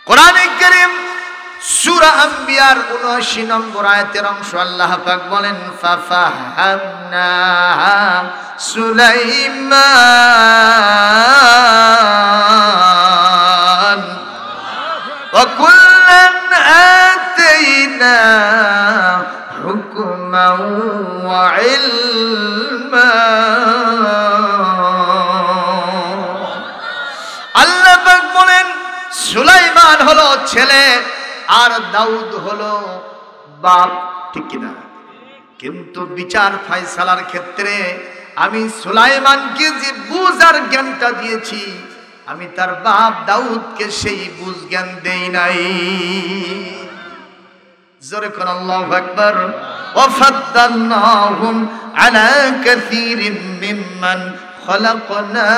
কোরআনে কারীম সূরা আম্বিয়ার ৭৯ নম্বর আয়াতের অংশ আল্লাহ পাক বলেন ফাফাহামনা সুলাইমান ওয়া কুল্লান আতাইনা হুকমান ওয়া ইলমা। আল্লাহ পাক বলেন সুলাইমান হলো ছেলে আর দাউদ হলো বাপ, ঠিক কিনা? কিন্তু বিচার ফয়সালার ক্ষেত্রে আমি সুলাইমানকে যে বুঝ আর জ্ঞানটা দিয়েছি, আমি তার বাপ দাউদকে সেই বুঝ জ্ঞান দেই নাই। জোরে কোন আল্লাহু আকবার। ওয়া ফাদ্দালনাহুম আলা কাসীরিম মিম্মান খালাকনা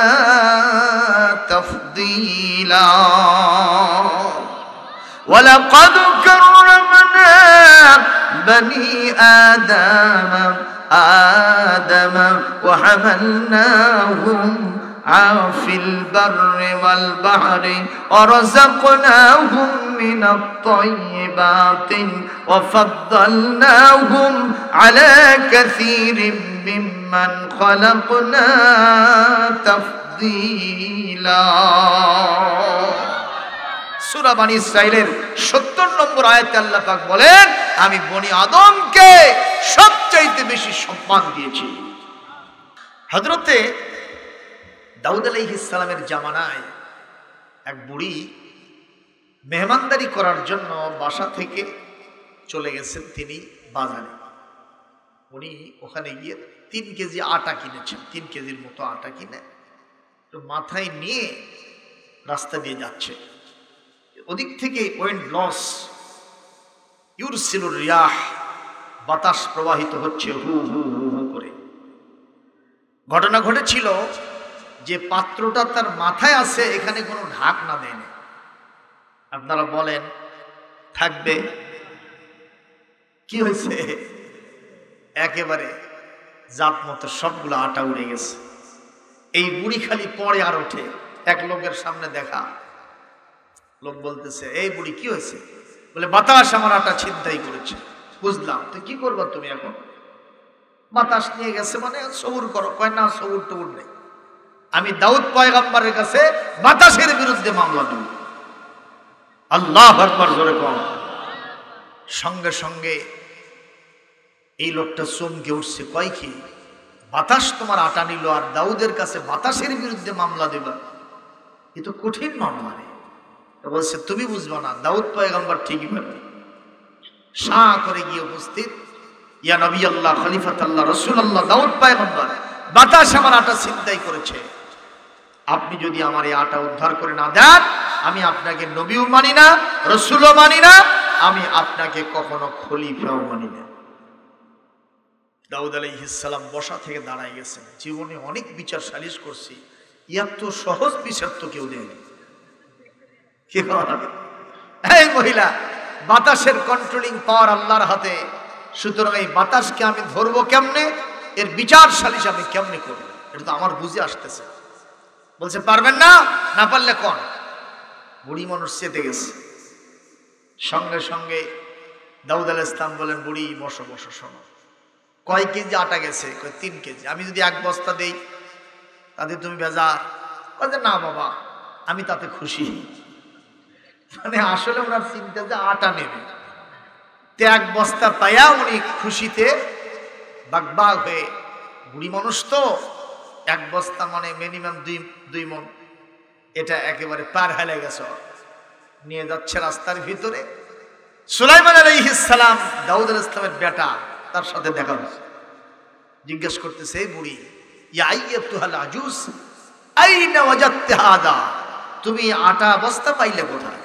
তাফদীলা। ولقد كرمنا بني آدم وحملناهم في البر والبحر ورزقناهم من الطيبات وفضلناهم على كثير ممن خلقنا تفضيلا। সূরা বনী ইসরাঈলের ৭০ নম্বর আয়াতে আল্লাহ পাক বলেন আমি বনি আদমকে সবচাইতে বেশি সম্মান দিয়েছি। হযরতে দাউদ আলাইহিস সালামের জামানায় এক বুড়ি মেহমানদারি করার জন্য বাসা থেকে চলে গেছেন তিনি বাজারে। উনি ওখানে গিয়ে ৩ কেজি আটা কিনেছেন, ৩ কেজির মতো আটা কিনে তো মাথায় নিয়ে রাস্তা দিয়ে যাচ্ছে। ওদিক থেকে ওয়েন্ড লস ইউরসিলুর রিয়াহ, বাতাস প্রবাহিত হচ্ছে হু হু হু হু করে। ঘটনা ঘটেছিল যে পাত্রটা তার মাথায় আছে, এখানে কোনো ঢাকনা দেয়নি। আপনারা বলেন থাকবে? কি হয়েছে? একেবারে জাত মতো সবগুলো আটা উড়ে গেছে। এই বুড়ি খালি পড়ে আর ওঠে। এক লোকের সামনে দেখা, লোক বলতেছে এই বুড়ি কি হয়েছে? বলে বাতাস আমার আটা ছিনতাই করেছে। বুঝলাম, তো কি করবা তুমি এখন? বাতাস নিয়ে গেছে মানে সবুর করো। কয় না, সবুর টবুর নেই, আমি দাউদ পয়গম্বরের কাছে বাতাসের বিরুদ্ধে মামলা দেব। আল্লাহু আকবার, জোরে কও। সঙ্গে সঙ্গে এই লোকটা চমকে উঠছে। কয় কি, বাতাস তোমার আটা নিল আর দাউদের কাছে বাতাসের বিরুদ্ধে মামলা দেবা? এ তো কঠিন মামলা। বলছে তুমি বুঝবা না, দাউদ পয়গম্বর ঠিকই পারবে। শাহ করে গিয়ে উপস্থিত, ইয়া নবী আল্লাহ, খলিফাতুল্লাহ, রাসূলুল্লাহ, দাউদ পয়গম্বর বাতাস আমার আটা ছিনতাই করেছে। আপনি যদি আমার এই আটা উদ্ধার করে না দেন, আমি আপনাকে নবীও মানি না, রাসূলও মানি না, আমি আপনাকে কখনো খলিফাও মানি না। দাউদ আলাইহিস সালাম বসা থেকে দাঁড়ায় গেছেন। জীবনে অনেক বিচার সালিশ করছি, এত সহজ বিচার তো কেউ দেয়নি। এই মহিলা, বাতাসের কন্ট্রোলিং পাওয়ার আল্লাহর হাতে। সুতরাং এই বাতাসকে আমি ধরবো কেমনে, এর বিচার সালিশ আমি কেমনে করবো, এটা তো আমার বুঝে আসতেছে। বলছে পারবেন না, না পারলে কোন? বুড়ি মানুষ চেতে গেছে। সঙ্গে সঙ্গে দাউদ আলাইহিস সালাম বলেন বুড়ি বসো বসো, শোনো কয় কেজি আটা গেছে? ৩ কেজি। আমি যদি ১ বস্তা দেই তাতে তুমি বেজার? বলছে না বাবা, আমি তাতে খুশি। মানে আসলে ওনার চিন্তা যে আটা নেবে, তে ১ বস্তা পাইয়া উনি খুশিতে বাগবাগ হয়ে। বুড়ি মানুষ তো, ১ বস্তা মানে মিনিমাম ২ মণ, এটা একেবারে পার হেলে গেছে। নিয়ে যাচ্ছে রাস্তার ভিতরে। সুলাইমান আলাইহিস সালাম, দাউদ আলাইহিস সালামের বেটা, তার সাথে দেখা হচ্ছে। জিজ্ঞেস করতেছে এই বুড়ি, ইয়া আইয়াতুহাল আজুজ আইনা ওয়াজাদতা হাদা, তুমি আটা বস্তা পাইলে কোথায়?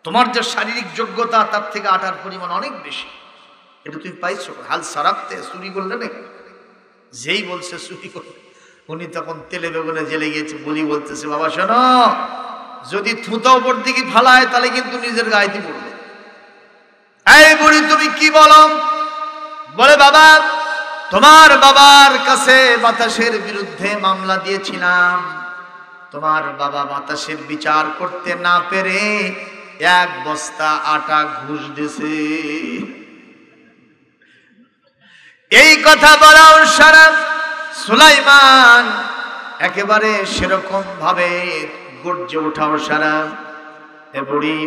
তোমার যে শারীরিক যোগ্যতা তার থেকে আটার পরিমাণ অনেক বেশি, এটা তুমি পাইছো? হাল সারাতে চুরি করলে নাকি? যেই বলছে চুরি করলে, উনি তখন তেলে বেগুনে জেলে গিয়েছে। বুড়ি বলতেছে বাবা শোনো, যদি থুতা উপর দিকে ফালায় তাহলে কিন্তু নিজের গায়েতে পড়বে। এই বুড়ি তুমি কি বলো? বলে বাবা, তোমার বাবার কাছে বাতাসের বিরুদ্ধে মামলা দিয়েছিলাম, তোমার বাবা বাতাসের বিচার করতে না পেরে 1 বস্তা আটা ঘুষ দিয়েছে। এই কথা বলার সারা সুলাইমান একেবারে সেরকম ভাবে গর্জে ওঠাও সারা, এ বুড়ি,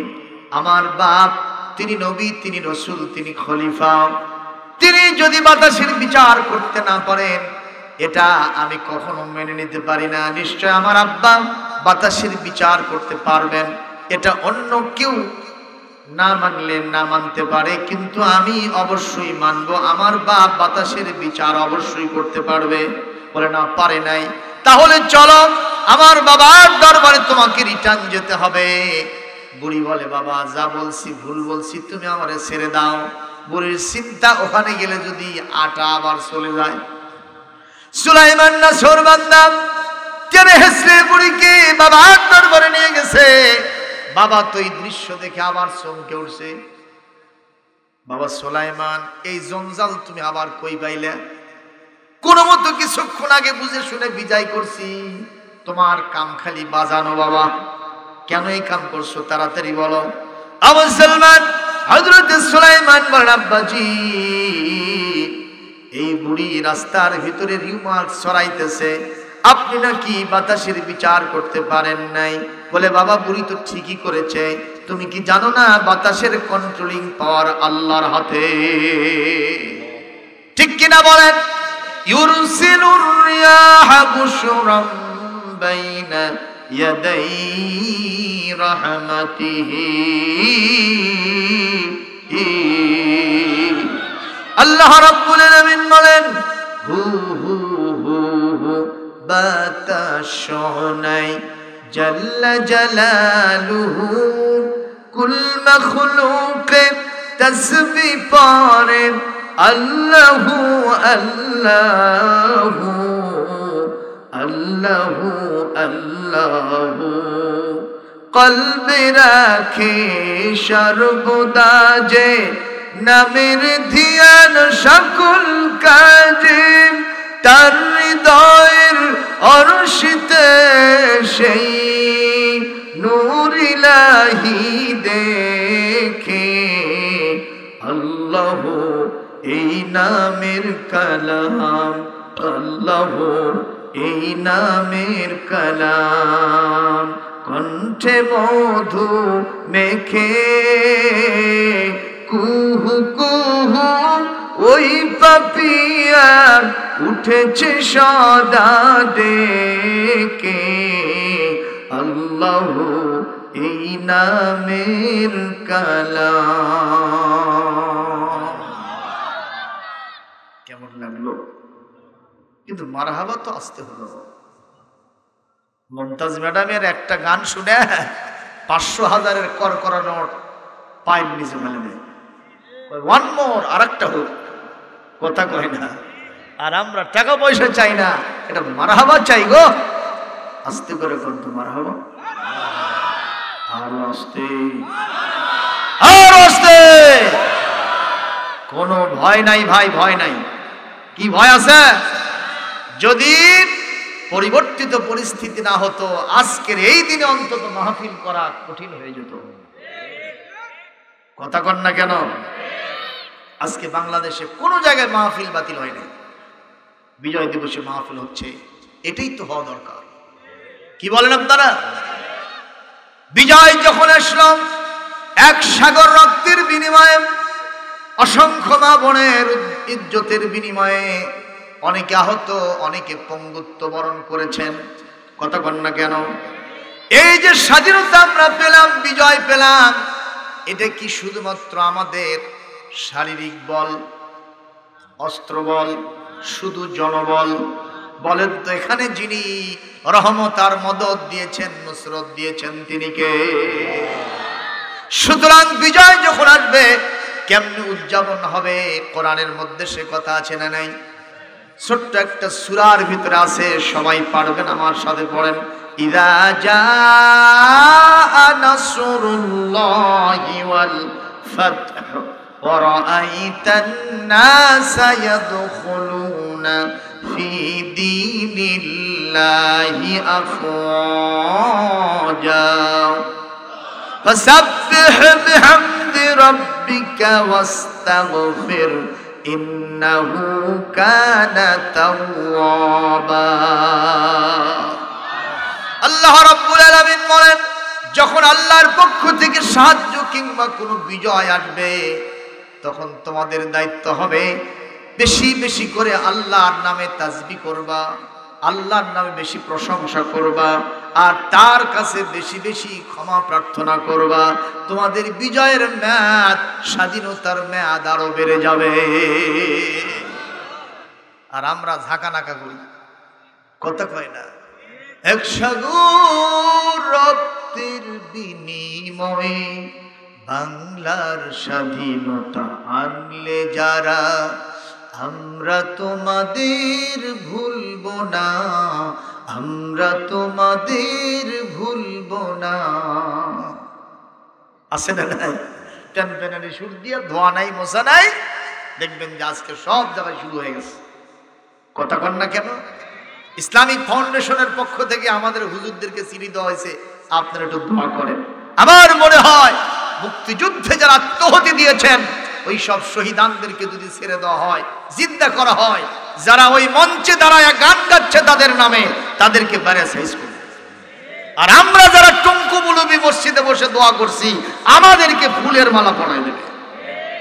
আমার বাপ তিনি নবী, তিনি রসুল, তিনি খলিফা, তিনি যদি বাতাসের বিচার করতে না পারেন এটা আমি কখনো মেনে নিতে পারি না। নিশ্চয় আমার আব্বা বাতাসের বিচার করতে পারবেন, এটা অন্য কেউ না মানলে না মানতে পারে, কিন্তু আমি অবশ্যই মানব। আমার বাপ বাতাসের বিচার অবশ্যই করতে পারবে। বলে না, পারে নাই। তাহলে চলো আমার বাবার দরবারে তোমাকে রিটার্ন যেতে হবে। বুড়ি বলে, বাবা যা বলছি ভুল বলছি, তুমি আমারে ছেড়ে দাও। বুড়ির চিন্তা ওখানে গেলে যদি আটা আবার চলে যায়। সুলাইমান না সোরবান্দা টেনে হেসড়ে বুড়িকে বাবার দরবারে নিয়ে গেছে। বাবা তো এই দৃশ্য দেখে আবার চমকে উঠছে। বাবা সুলাইমান, এই জঞ্জাল তুমি আবার কই পাইলে? কোন মতো কিছুক্ষণ আগে বুঝে শুনে বিদায় করছি, তোমার কাম খালি বাজানো। বাবা কেন এই কাম করছো, তাড়াতাড়ি বলো। আবু সালমান হযরত সুলাইমান বলেন, আব্বাজি এই বুড়ি রাস্তার ভিতরে রিউমার্ক ছড়াইতেছে, আপনি নাকি বাতাসের বিচার করতে পারেন নাই। বলে, বাবা বুড়ি তো ঠিকই করেছে, তুমি কি জানো না বাতাসের কন্ট্রোলিং পাওয়ার আল্লাহর হাতে? ঠিক কিনা বলেন? ইউরসিলুর রিয়াহা বুশরাম বাইনা ইয়াদাই রাহমাতিহি। আল্লাহ রাব্বুল আলামিন বলেন, হু হু হু হু বাতাস নাই জাল্লা জালালুহু, কুল মখলুকে তাসবিহ পড়ে আল্লাহু আল্লাহু আল্লাহু আল্লাহু। কলবে রাখে সর্বদা যে নামের ধ্যান সকল কাজে, তার হৃদয়ের অরশিতে সেই নূর ইলাহি দেখে। আল্লাহ এই নামের কালাম, আল্লাহ এই নামের কালাম, কণ্ঠে মধু মেখে কুহু কুহু ওই পাপিয়া উঠেছে সদা ডেকে। আল্লাহ এই নামের কালাম। কেমন লাগলো? কিন্তু মারহাবা তো আসতে হলো। মমতাজ ম্যাডামের একটা গান শুনে 500,000-এর করকরা নোট পায়ের নিচে ফেলে দেয়। ওয়ান মোর, আর একটা হোক, কথা কয় না। আর আমরা টাকা পয়সা চাই না, এটা মারহাবা চাই গো। আস্তে করে করতো মারহাবা, আরো আস্তে, আরো আস্তে। কোনো ভয় নাই ভাই, ভয় নাই। কি ভয় আছে? যদি পরিবর্তিত পরিস্থিতি না হতো, আজকের এই দিনে অন্তত মাহফিল করা কঠিন হয়ে যেত। কথা কন না কেন? আজকে বাংলাদেশে কোনো জায়গায় মাহফিল বাতিল হয় না, বিজয় দিবসে মাহফিল হচ্ছে। এটাই তো হওয়া দরকার। কি বলেন আপনারা? বিজয় যখন আসলো, এক সাগর রক্তের বিনিময়ে, অসংখ্য মা বোনের ইজ্জতের বিনিময়ে অনেকে আহত, অনেকে পঙ্গুত্ব বরণ করেছেন। কথা কন না কেন? এই যে স্বাধীনতা আমরা পেলাম, বিজয় পেলাম, এটা কি শুধুমাত্র আমাদের শারীরিক বল, অস্ত্র বল, শুধু জনবল? বলেন তো, এখানে যিনি রহমত আর মদদ দিয়েছেন, নুসরত দিয়েছেন, তিনি কে? সুতরাং বিজয় যখন আসবে, কেমনে উদযাপন হবে? কোরআনের মধ্যে সে কথা আছে না নাই? ছোট্ট একটা সূরার ভিতরে আছে, সবাই পারবেন, আমার সাথে পড়েন। ইযা জাআ নাসরুল্লাহি ওয়াল ফাতহু ورأيت الناس يدخلون في دين الله أفواجا فسبح بحمد ربك واستغفر إنه كان توابا আল্লাহ রাব্বুল আলামিন বলেন, যখন আল্লাহর পক্ষ থেকে সাহায্য কিংবা কোনো বিজয় আসবে তখন তোমাদের দায়িত্ব হবে বেশি বেশি করে আল্লাহর নামে তাসবিহ করবা, আল্লাহর নামে বেশি প্রশংসা করবা, আর তার কাছে বেশি বেশি ক্ষমা প্রার্থনা করবা। তোমাদের বিজয়ের মেয়াদ, স্বাধীনতার মেয়াদ আরো বেড়ে যাবে। আর আমরা ঝাঁকানাকা করি, কথা কয় না। এক সাগর রক্তের বিনিময়ে বাংলার স্বাধীনতা আনলে যারা, আমরা তোমাদের ভুলবো না, আমরা তোমাদের ভুলবো না। আছে না নাই? টেনপেনারি সুর দিয়া ধোয়া নাই, মশা নাই, দেখবেন যে আজকে সব জায়গায় শুরু হয়ে গেছে। কথা কন না কেন? ইসলামিক ফাউন্ডেশনের পক্ষ থেকে আমাদের হুজুরদেরকে চিঠি দেওয়া হয়েছে, আপনারা একটু দোয়া করেন। আমার মনে হয় মুক্তিযুদ্ধে যারা আত্মহতি দিয়েছেন ওই সব শহীদানদেরকে যদি ছেড়ে দেওয়া হয়, জিন্দা করা হয়, যারা ওই মঞ্চে দাঁড়ায় গান গাচ্ছে তাদের নামে, তাদেরকে ব্যারেসাইজ করবে। আর আমরা যারা টুঙ্কু মুলুবি মসজিদে বসে দোয়া করছি, আমাদেরকে ফুলের মালা পরাই দেবে।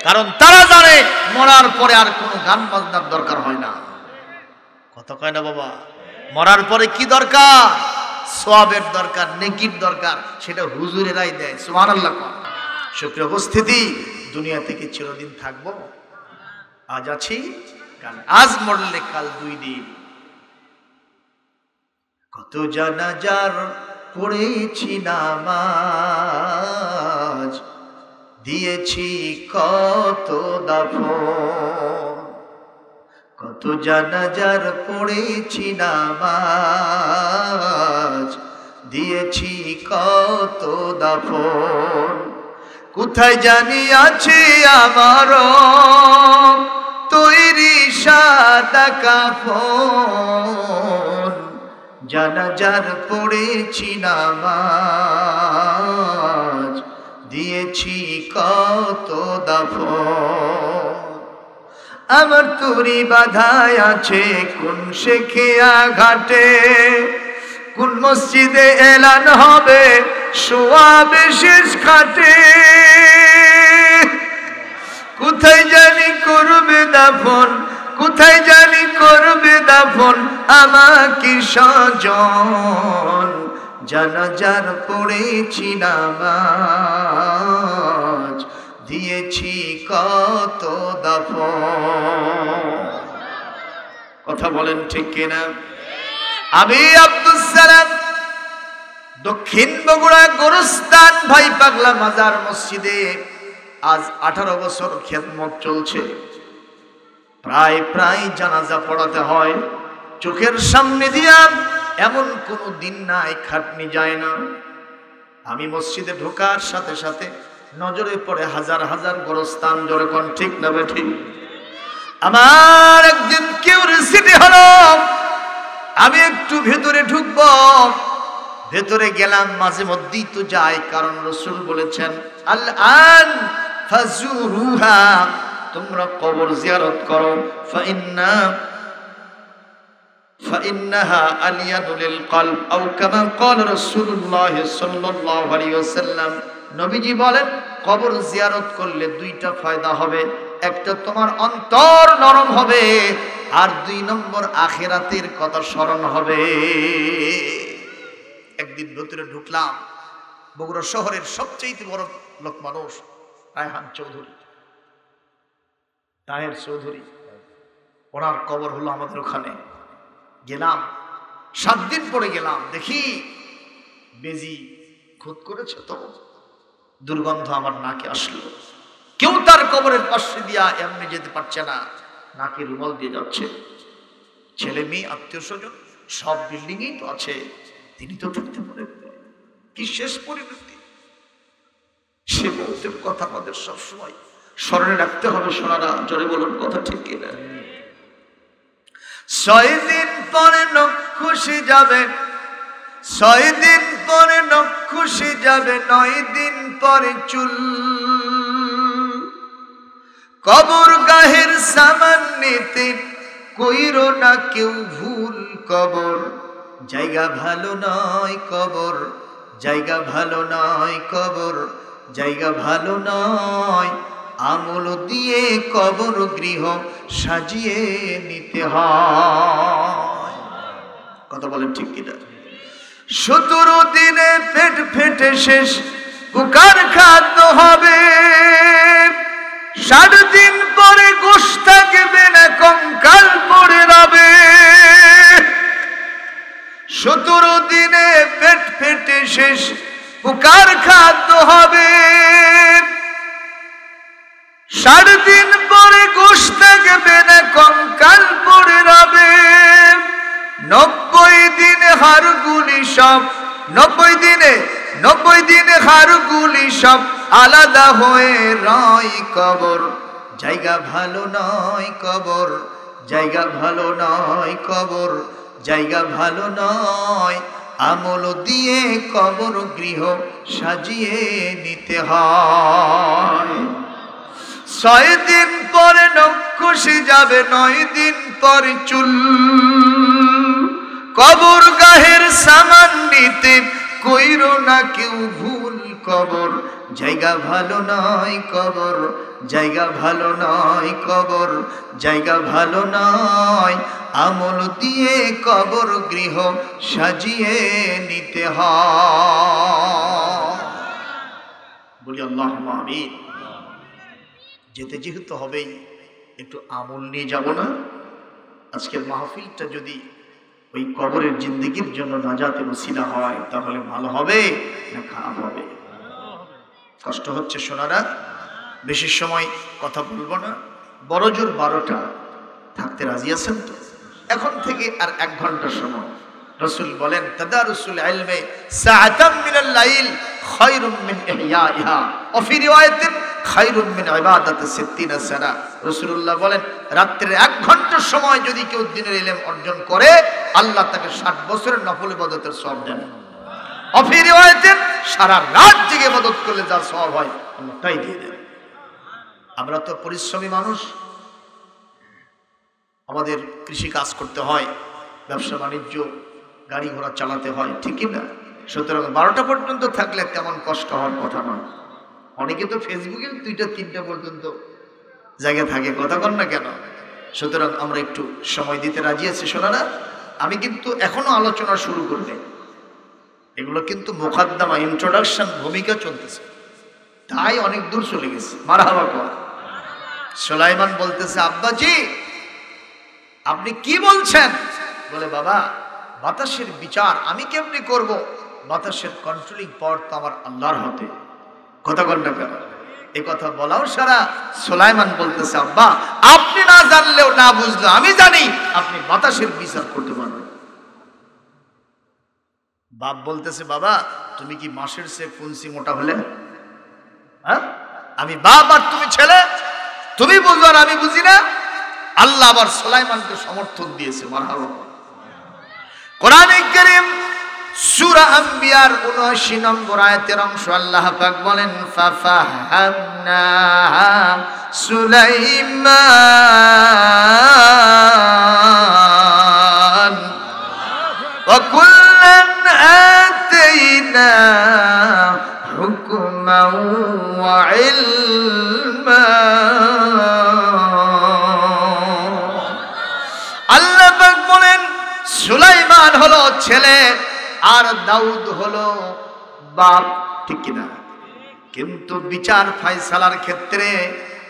কারণ তারা জানে মরার পরে আর কোনো গান বাজনার দরকার হয় না। কথা কয় না বাবা? মরার পরে কি দরকার? সওয়াবের দরকার, নেকির দরকার, সেটা হুজুরেরাই দেয়। সুবহানাল্লাহ। সুপ্রিয় উপস্থিতি, দুনিয়া থেকে চিরদিন থাকবো, আজ আছি, আজ মরলে কাল দুই দিন। কত জানাজার পড়েছি নামাজ, দিয়েছি কত দাফন, কত জানাজার পড়েছি নামাজ, দিয়েছি কত দাফন। কোথায় জানি আছে আমার তৈরি সাদা কাফন, জানাজার পড়েছি নামাজ, দিয়েছি কত দাফন। আমার তুরি বাধায় আছে কোন শেখিয়া ঘাটে, কোন মসজিদে এলান হবে সোয়াবে শেষ খাটে, কোথায় জানি করবে দাফন, কোথায় জানি করবে দাফন আমাকে স্বজন, জানাজার পড়েছি নামাজ, দিয়েছি কত দাফন। কথা বলেন ঠিক কিনা? আমি আব্দুল সালাম, দক্ষিণ বগুড়া গোরস্তান ভাই পাগলা মাজার মসজিদে আজ 18 বছর খেদমত চলছে। প্রায় প্রায় জানাজা পড়াতে হয়। চোখের সামনে দিয়া এমন কোনো দিন নাই খাটনি যায় না। আমি মসজিদে ঢোকার সাথে সাথে নজরে পড়ে হাজার হাজার গোরস্তান। জোরে কোন ঠিক না বেঠিক? আমার একদিন কিউরিসিটি হলো, আমি একটু ভেতরে ঢুকবো। ভেতরে গেলাম, মাঝে মধ্যেই তো যাই, কারণ রাসূল বলেছেন আল আন ফাজুরুহা, তোমরা কবর জিয়ারত করো, ফাইন্নাহা আলিয়াদু লিল কলব আও কামা ক্বালা রাসূলুল্লাহ সাল্লাল্লাহু আলাইহি ওয়াসাল্লাম। নবীজি বলেন কবর জিয়ারত করলে দুইটা ফায়দা হবে, একটা তোমার অন্তর নরম হবে, আর 2 নম্বর আখিরাতের কথা স্মরণ হবে। একদিন ভেতরে ঢুকলাম, বগুড়া শহরের সবচেয়ে বড় লোক মানুষ রায়হান চৌধুরী, তাহের চৌধুরী, ওনার কবর হলো আমাদের ওখানে। গেলাম, 7 দিন পরে গেলাম, দেখি বেজি খুদ করেছে, তো দুর্গন্ধ আমার নাকে আসলো। কেউ তার কবরের পাশে দিয়া এমনি যেতে পারছে না, নাকে রুমাল দিয়ে যাচ্ছে। ছেলে মেয়ে আত্মীয় স্বজন সব বিল্ডিংই তো আছে, তিনি তো ঢুকতে পারেন। কি শেষ পরিণতি! সে বলতে কথা আমাদের সবসময় স্মরণে রাখতে হবে সোনারা, জোরে বলুন কথা ঠিক কিনা? 6 দিন পরে নখ খসে যাবে, 6 দিন পরে নখ খসে যাবে, 9 দিন পরে চুল। কবর গাহের সামান নিতে কইরো না কেউ ভুল, কবর জায়গা ভালো নয়, কবর জায়গা ভালো নয়, কবর জায়গা ভালো নয়। আমল দিয়ে কবর গৃহ সাজিয়ে নিতে হয়। কথা বলেন ঠিক কিনা? 17 দিনে পেট ফেটে শেষ, পুকার খাদ্য হবে। 60 দিন পরে গোশ থাকবে না, কঙ্কাল পড়ে রবে। 17 দিনে পেট ফেটে শেষ, পুকার খাদ্য হবে। 60 দিন পরে গোশ থাকবে না, কঙ্কাল পড়ে রবে। 90 দিনে হাড়গুলি সব, 90 দিনে হাড়গুলি সব আলাদা হয়ে রয়। কবর জায়গা ভালো নয়, কবর জায়গা ভালো নয়, কবর জায়গা ভালো নয়। আমল দিয়ে কবর গৃহ সাজিয়ে নিতে হয়। 6 দিন পরে নখ খসে যাবে, 9 দিন পরে চুল। কবর গাহের সামান নিতে কইরো না কেউ ভুল, কবর জায়গা ভালো নয়, কবর জায়গা ভালো নয়, কবর জায়গা ভালো নয়। আমল দিয়ে কবর গৃহ সাজিয়ে নিতে হয়। বলি আল্লাহুম্মা আমিন। যেতে যেহেতু হবেই, একটু আমল নিয়ে যাব না? আজকের মাহফিলটা যদি ওই কবরের জিন্দেগির জন্য নাজাতের ওসিলা হয়, তাহলে ভালো হবে না খারাপ হবে? কষ্ট হচ্ছে সোনারা, বেশি সময় কথা বলবো না। বড় জোর 12টা, থাকতে রাজি আছেন তো? এখন থেকে আর 1 ঘন্টা সময়। রাসূল বলেন, তাদারুসুল ইলমি সাআতাম মিনাল লাইল খায়রুম মিন ইহইয়াইহা ওয়া ফি রিওয়ায়াতিন খায়রুম মিন ইবাদাতি 60 সানা। রাসূলুল্লাহ বলেন, রাত্রির 1 ঘন্টা সময় যদি কেউ দ্বীনের ইলম অর্জন করে, আল্লাহ তাকে 60 বছরের নফল ইবাদতের সওয়াব দেন। ওয়া ফি রিওয়ায়াতিন সারা রাত জেগে ইবাদত করলে যা সওয়াব হয়, আল্লাহ তাই দিয়ে দেন। আমরা তো পরিশ্রমী মানুষ, আমাদের কৃষি কাজ করতে হয়, ব্যবসা বাণিজ্য, গাড়ি ঘোড়া চালাতে হয়, ঠিক না? সুতরাং 12টা পর্যন্ত থাকলে তেমন কষ্ট হওয়ার কথা নয়। অনেকে তো ফেসবুকে 2টা 3টা পর্যন্ত জায়গা থাকে, কথা কন না কেন? সুতরাং আমরা একটু সময় দিতে রাজি আছি সোনারা। আমি কিন্তু এখনো আলোচনা শুরু করবে, এগুলো কিন্তু মুকাদ্দমা, ইন্ট্রোডাকশন, ভূমিকা চলতেছে, তাই অনেক দূর চলে গেছে। মারহাবা কর। সুলাইমান বলতেছে, আব্বাজি আপনি কি বলছেন? বলে, বাবা বাতাসের বিচার আমি কেমনি করব? বাতাসের কন্ট্রোলিং পাওয়ার তো আমার আল্লাহর হাতে। কথা বল না কেন? এই কথা বলাও সারা। সুলাইমান বলতেছে, আব্বা আপনি না জানলেও না বুঝলেও আমি জানি আপনি বাতাসের বিচার করতে পারবেন। বাপ বলতেছে, বাবা তুমি কি মাসের চেয়ে কুঞ্চি মোটা হলে? হ্যাঁ, আমি বাপ আর তুমি ছেলে, তুমি বুঝো আর আমি বুঝি না? আল্লাহ আবার সুলাইমানকে সমর্থন দিয়েছে। মারহাবা। কোরআনে কারীম সূরা আম্বিয়ার ৭৯ নম্বর আয়াতের অংশ আল্লাহ পাক বলেন, ফাফাহামনা সুলাইমান ওয়া কুল্লান আতাইনা হুকমান ওয়া ইলমা। আল্লাহ পাক বলেন, সুলাইমান হলো ছেলে আর দাউদ হলো বাপ, ঠিক কিনা? কিন্তু বিচার ফয়সালার ক্ষেত্রে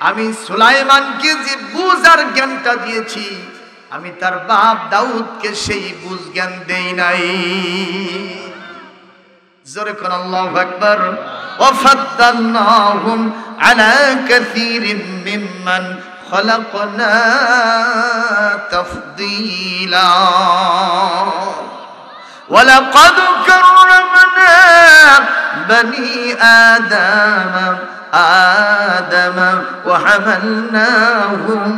আমি সুলাইমানকে যে বুঝ আর জ্ঞানটা দিয়েছি, আমি তার বাপ দাউদকে সেই বুঝ জ্ঞান দেই নাই। জোরে কোন আল্লাহু আকবার। ওয়া ফাদ্দালনাহুম আলা কাসীরিন মিম্মান খালাকনা তাফদীলা। ولقد كرمنا بني آدم آدم وحملناهم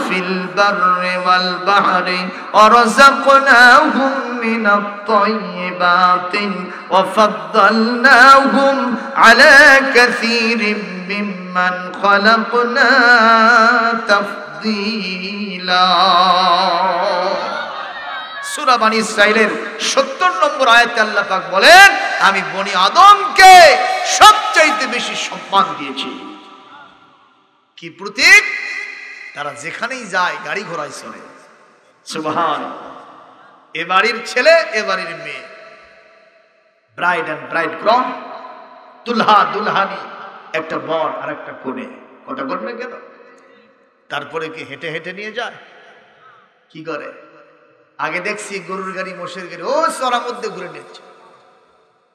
في البر والبحر ورزقناهم من الطيبات وفضلناهم على كثير ممن خلقنا تفضيلا সূরা বনী ইসরাঈলের 70 নম্বর আয়াতে আল্লাহ পাক বলেন আমি বনি আদমকে সবচাইতে বেশি সম্মান দিয়েছি। কি প্রতীক? তারা যেখানেই যায় গাড়ি ঘোড়ায় চলে। সুবহানাল্লাহ। এ বাড়ির ছেলে এ বাড়ির মেয়ে, ব্রাইড এন্ড ব্রাইডগ্রম, দুলহা দুলহানি, একটা বর আর একটা কনে। কথা বলবে কেন? তারপরে কি হেঁটে হেঁটে নিয়ে যায়? কি করে? আগে দেখছি গরুর গাড়ি মোষের গাড়ি ও চড়ার মধ্যে ঘুরে নিচ্ছে,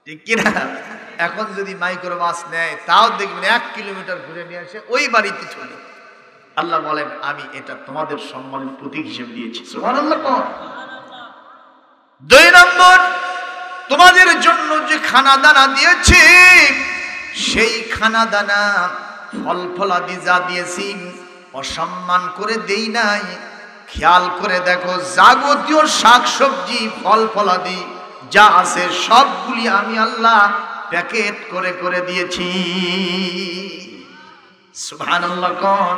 ঠিক কিনা? এখন যদি মাইক্রো বাস নেয় তাও দেখবেন 1 কিলোমিটার ঘুরে নিয়ে আসে ওই বাড়িতে চলে। আল্লাহ বলেন আমি এটা তোমাদের সম্মানের প্রতীক হিসেবে দিয়েছি। সুবহানাল্লাহ। 2 নম্বর, তোমাদের জন্য যে খানা দানা দিয়েছি সেই খানা দানা ফল ফলাদি যা দিয়েছি অসম্মান করে দেই নাই। খেয়াল করে দেখো, যাবতীয় শাকসবজি ফল ফলাদি যা আছে সবগুলি আমি আল্লাহ প্যাকেট করে করে দিয়েছি। সুবহানাল্লাহ। কোন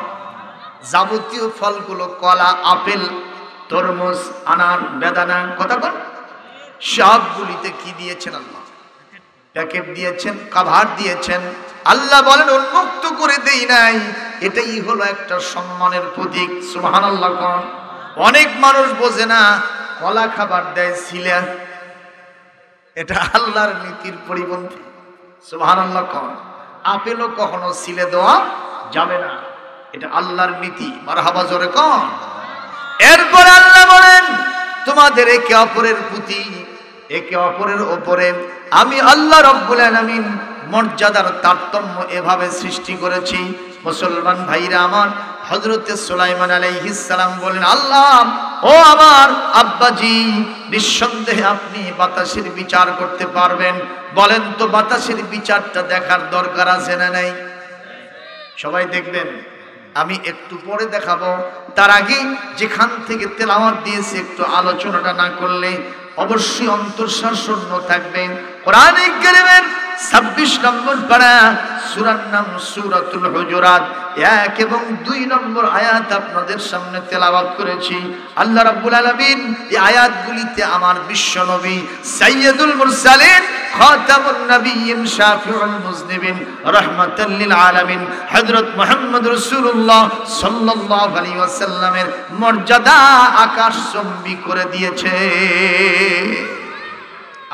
যাবতীয় ফলগুলো, কলা, আপেল, তরমুজ, আনার, বেদানা, কথা বল, সবগুলিতে কি দিয়েছেন আল্লাহ? প্যাকেট দিয়েছেন, কভার দিয়েছেন। আল্লাহ বলেন উন্মুক্ত করে দেই নাই। এটাই হলো একটা সম্মানের প্রতীক। সুবহানাল্লাহ। কোন অনেক মানুষ বোঝে না, কলা খাবার দেয় সিলে, এটা আল্লাহর নীতির পরিপন্থী। সুবহানাল্লাহ। কোন আপেলও কখনো সিলে দেওয়া যাবে না, এটা আল্লাহর নীতি। মারহাবা জোরে কোন। এরপর আল্লাহ বলেন তোমাদের একে অপরের প্রতি, একে অপরের উপরে আমি আল্লাহ রাব্বুল আলামিন মর্যাদার তারতম্য এভাবে সৃষ্টি করেছি। মুসলমান ভাইরা আমার, হযরতে সুলাইমান আলাইহিস সালাম বলেন আল্লাহ ও আমার আব্বাজি, নিঃসন্দেহে আপনি বাতাসের বিচার করতে পারবেন। বলেন তো বাতাসের বিচারটা দেখার দরকার আছে না নাই? সবাই দেখবেন, আমি একটু পরে দেখাবো। তার আগে যেখান থেকে তেলাওয়াত দিয়েছে একটু আলোচনাটা না করলে অবশ্যই অন্তর্শ্বাস শূন্য থাকবে। কোরআনে কারীমের 26 নম্বর পারা, সূরার নাম সূরাতুল হুজুরাত, 1 এবং 2 নম্বর আয়াত আপনাদের সামনে তেলাওয়াত করেছি। আল্লাহ রাব্বুল আলামিন এই আয়াতগুলিতে আমার বিশ্ব নবী সাইয়্যিদুল মুরসালিন, খাতামুন নবিয়্যিন, শাফিউল মুজনিবিন, রাহমাতাল লিল আলামিন হযরত মুহাম্মদ রাসূলুল্লাহ সাল্লাল্লাহু আলাইহি ওয়াসাল্লামের মর্যাদা আকাশচুম্বী করে দিয়েছে।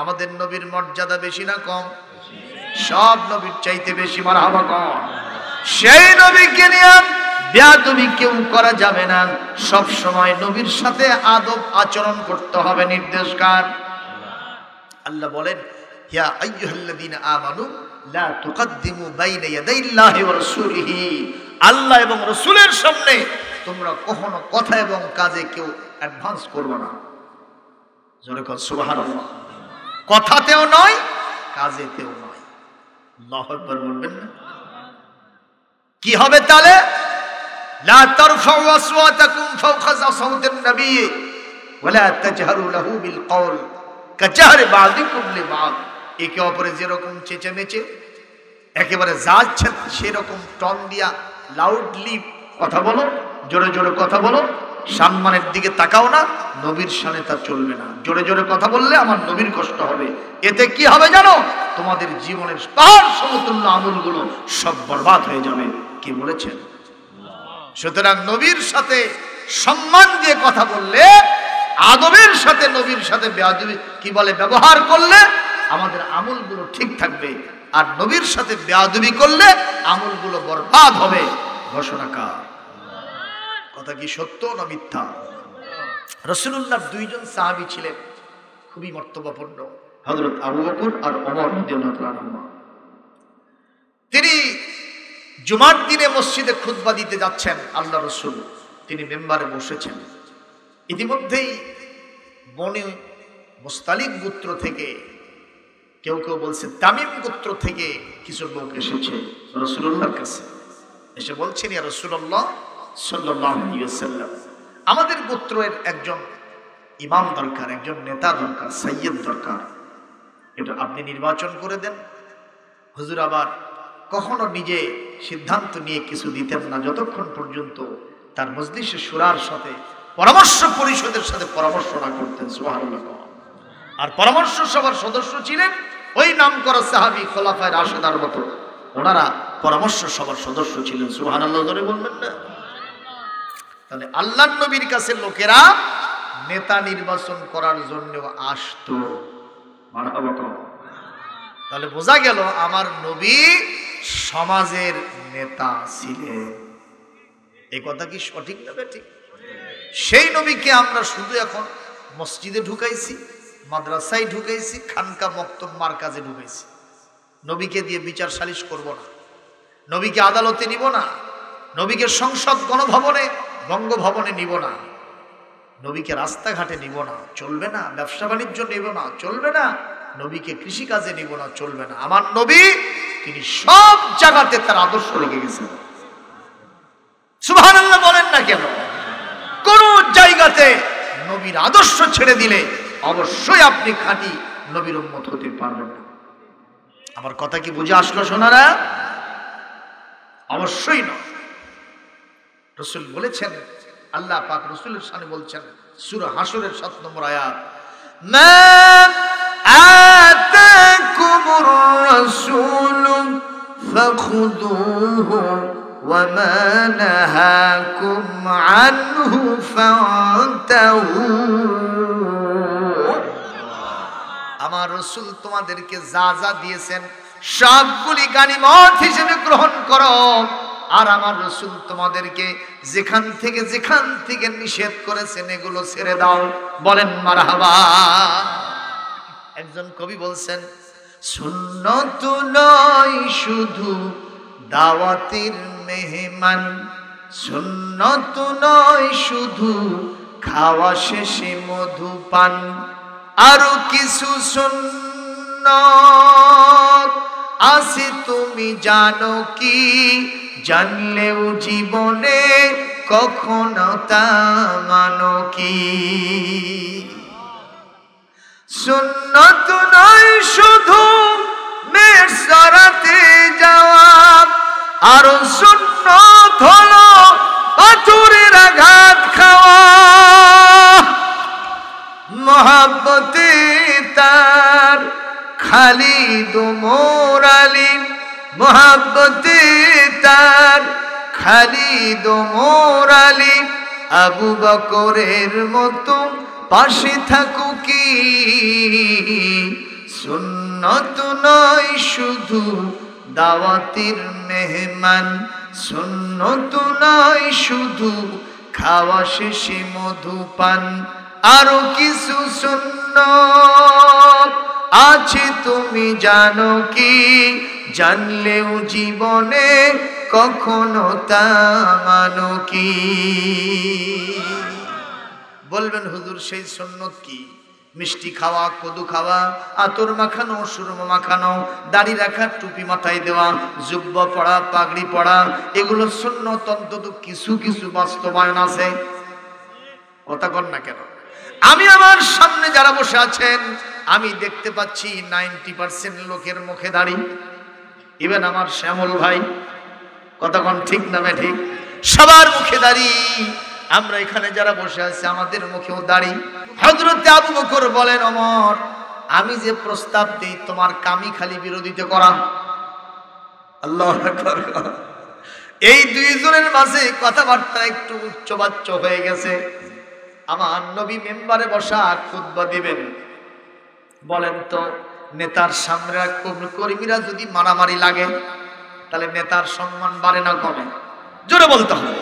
আমাদের নবীর মর্যাদা বেশি না কম? সব নবীর চাইতে বেশি। মারহাবা কম। সেই নবীকে নিয়ে বেয়াদবি কেউ করা যাবে না। সব সময় নবীর সাথে আদব আচরণ করতে হবে। নির্দেশকার আল্লাহ বলেন ইয়া আইয়ুহাল্লাযীনা আমানু লা তুকদ্দিমু বাইনা ইয়াদাইল্লাহি ওয়া রাসূলিহি, আল্লাহ এবং রাসূলের সামনে তোমরা কখনো কথা এবং কাজে কেউ অ্যাডভান্স করবে না। জোরে কর সুবহানাল্লাহ। কথাতেও নয়, কাজেতেও নয়। আল্লাহু আকবার বলবেন না? কি হবে তাহলে? লা তারফাউ আসওয়াতাকুম ফাওকা সাওতিন নবী ওয়া লা তাজহারু লাহু বিল কওল কাজাহরি বাযিকুম লিবাদ। একে অপরে যেরকম চেঁচামেচে একেবারে যাচ্ছেন সেরকম টন দিয়া লাউডলি কথা বলো, জোরে জোরে কথা বলো। সম্মানের দিকে তাকাও না, নবীর শানে তা চলবে না। জোরে জোরে কথা বললে আমার নবীর কষ্ট হবে। এতে কি হবে জানো? তোমাদের জীবনের পাহাড় সমতুল্য আমলগুলো সব বরবাদ হয়ে যাবে। কি বলেছেন? সুতরাং নবীর সাথে সম্মান দিয়ে কথা বললে, আদবের সাথে নবীর সাথে বেয়াদবি কি বলে ব্যবহার করলে আমাদের আমলগুলো ঠিক থাকবে। আর নবীর সাথে বেয়াদবি করলে আমলগুলো বরবাদ হবে। ঘোষণা কার? কথা কি সত্য না মিথ্যা? রাসূলুল্লাহর 2 জন সাহাবী ছিলেন খুবই মর্তবাপন্ন, হযরত আবু বকর আর ওমর রাদিয়াল্লাহু তাআলা। তিনি জুমার দিনে মসজিদে খুতবা দিতে যাচ্ছেন। আল্লাহ রাসূল তিনি মিম্বারে বসেছেন। ইতিমধ্যেই বনি মুস্তালিক গোত্র থেকে কেউ কেউ বলছে তামিম গোত্র থেকে কিছু লোক এসেছে রাসূলুল্লাহর কাছে, এসে বলছেন ইয়া রাসূলুল্লাহ সাল্লাল্লাহু আলাইহি ওয়াসাল্লাম, আমাদের গোত্রের একজন ইমাম দরকার, একজন নেতা দরকার, সাইয়্যিদ দরকার, এটা আপনি নির্বাচন করে দেন। হুজুর আবার কখনো নিজে সিদ্ধান্ত নিয়ে কিছু দিতেন না যতক্ষণ পর্যন্ত তার মজলিসে শুরার সাথে পরামর্শ পরিষদের সাথে পরামর্শ না করতেন। সুবহানাল্লাহ। আর পরামর্শ সভার সদস্য ছিলেন ওই নামকরা সাহাবী খোলাফায়ে রাশিদার মতো, ওনারা পরামর্শ সভার সদস্য ছিলেন। সুবহানাল্লাহ ধরে বলবেন না? তাহলে আল্লাহর নবীর কাছে লোকেরা নেতা নির্বাচন করার জন্য আসতো। মারহাবা। তাহলে বোঝা গেল আমার নবী সমাজের নেতা ছিলেন। এই কথা কি সঠিক না বেঠিক? সেই নবীকে আমরা শুধু এখন মসজিদে ঢুকাইছি, মাদ্রাসায় ঢুকাইছি, খানকা মক্তব মারকাজে ঢুকাইছি। নবীকে দিয়ে বিচার সালিশ করব না, নবীকে আদালতে নিব না, নবীকে সংসদ গণভবনে বঙ্গভবনে নিব না, নবীকে রাস্তাঘাটে নিব না, চলবে না। ব্যবসা বাণিজ্য নিব না, চলবে না। নবীকে কৃষিকাজে নিব না, চলবে না। আমার নবী তিনি সব জায়গাতে তার আদর্শ রেখে গেছেন। সুবহানাল্লাহ বলেন না কেন? কোন জায়গাতে নবীর আদর্শ ছেড়ে দিলে অবশ্যই আপনি খাঁটি নবীর উম্মত হতে পারবেন না। আমার কথা কি বুঝে আসলো সোনারা? অবশ্যই না। রাসূল বলেছেন, আল্লাহ পাক রাসূলের শানে বলছেন সূরা হাশরের ৭ নম্বর আয়াত, মা আতাকুমুর রাসূলু ফাখুযুহু ওয়া মা নাহাকুম আনহু ফান্তাহু। আমার রাসূল তোমাদেরকে যা যা দিয়েছেন সবগুলি গানিমত হিসেবে গ্রহণ করো, আর আমার রাসূল তোমাদেরকে যেখান থেকে নিষেধ করেছেন এগুলো ছেড়ে দাও। বলেন মারহাবা। একজন কবি বলছেন, সুন্নত নয় শুধু দাওয়াতের মেহমান, সুন্নত নয় শুধু খাওয়া শেষে মধুপান, আরো কিছু সুন্নত আছে তুমি জানো কি, জানলেও জীবনে কখনো তা মানো কি। সুন্নত নয় শুধু মেসরাতে যাওয়া, আর সুন্নত হলো পাথরের আঘাত খাওয়া। মহাব্বতে তার খালিদ ওমর আলী, মহাব্বতে তার খালিদ ওমর আলী, আবু বকরের মতো পাশে থাকো কি। সুন্নত নয় শুধু দাওয়াতের মেহমান, সুন্নত নয় শুধু খাওয়া শেষে মধুপান, আরো কিছু সুন্নত আছে তুমি জানো কি, জানলেও জীবনে কখনো তা মানো কি। বলবেন হুজুর সেই সুন্নত কি? মিষ্টি খাওয়া, কদু খাওয়া, আতর মাখানো, সুরমা মাখানো, দাড়ি রাখা, টুপি মাথায় দেওয়া, জুব্বা পড়া, পাগড়ি পড়া, এগুলো সুন্নত অন্তত কিছু কিছু বাস্তবায়ন আছে। কথা কন না কেন? আমি আমার সামনে যারা বসে আছেন আমি দেখতে পাচ্ছি 90% লোকের মুখে দাড়ি। ইভেন আমার শ্যামল ভাই, কথা কন ঠিক না ঠিক? সবার মুখে দাড়ি। আমরা এখানে যারা বসে আছি আমাদের মুখেও দাড়ি। হযরত আবু বকর বলেন, ওমর আমি যে প্রস্তাব দিই তোমার কামি খালি বিরোধিতা করা। আল্লাহু আকবার। এই দুইজনের মাঝে কথাবার্তা একটু উচ্চবাচ্য হয়ে গেছে। আমার নবী মেম্বারে বসা খুতবা দিবেন। বলেন তো নেতার সামনে কর্মীরা যদি মারামারি লাগে তাহলে নেতার সম্মান বাড়ে না কমে? জোরে বলতে হবে।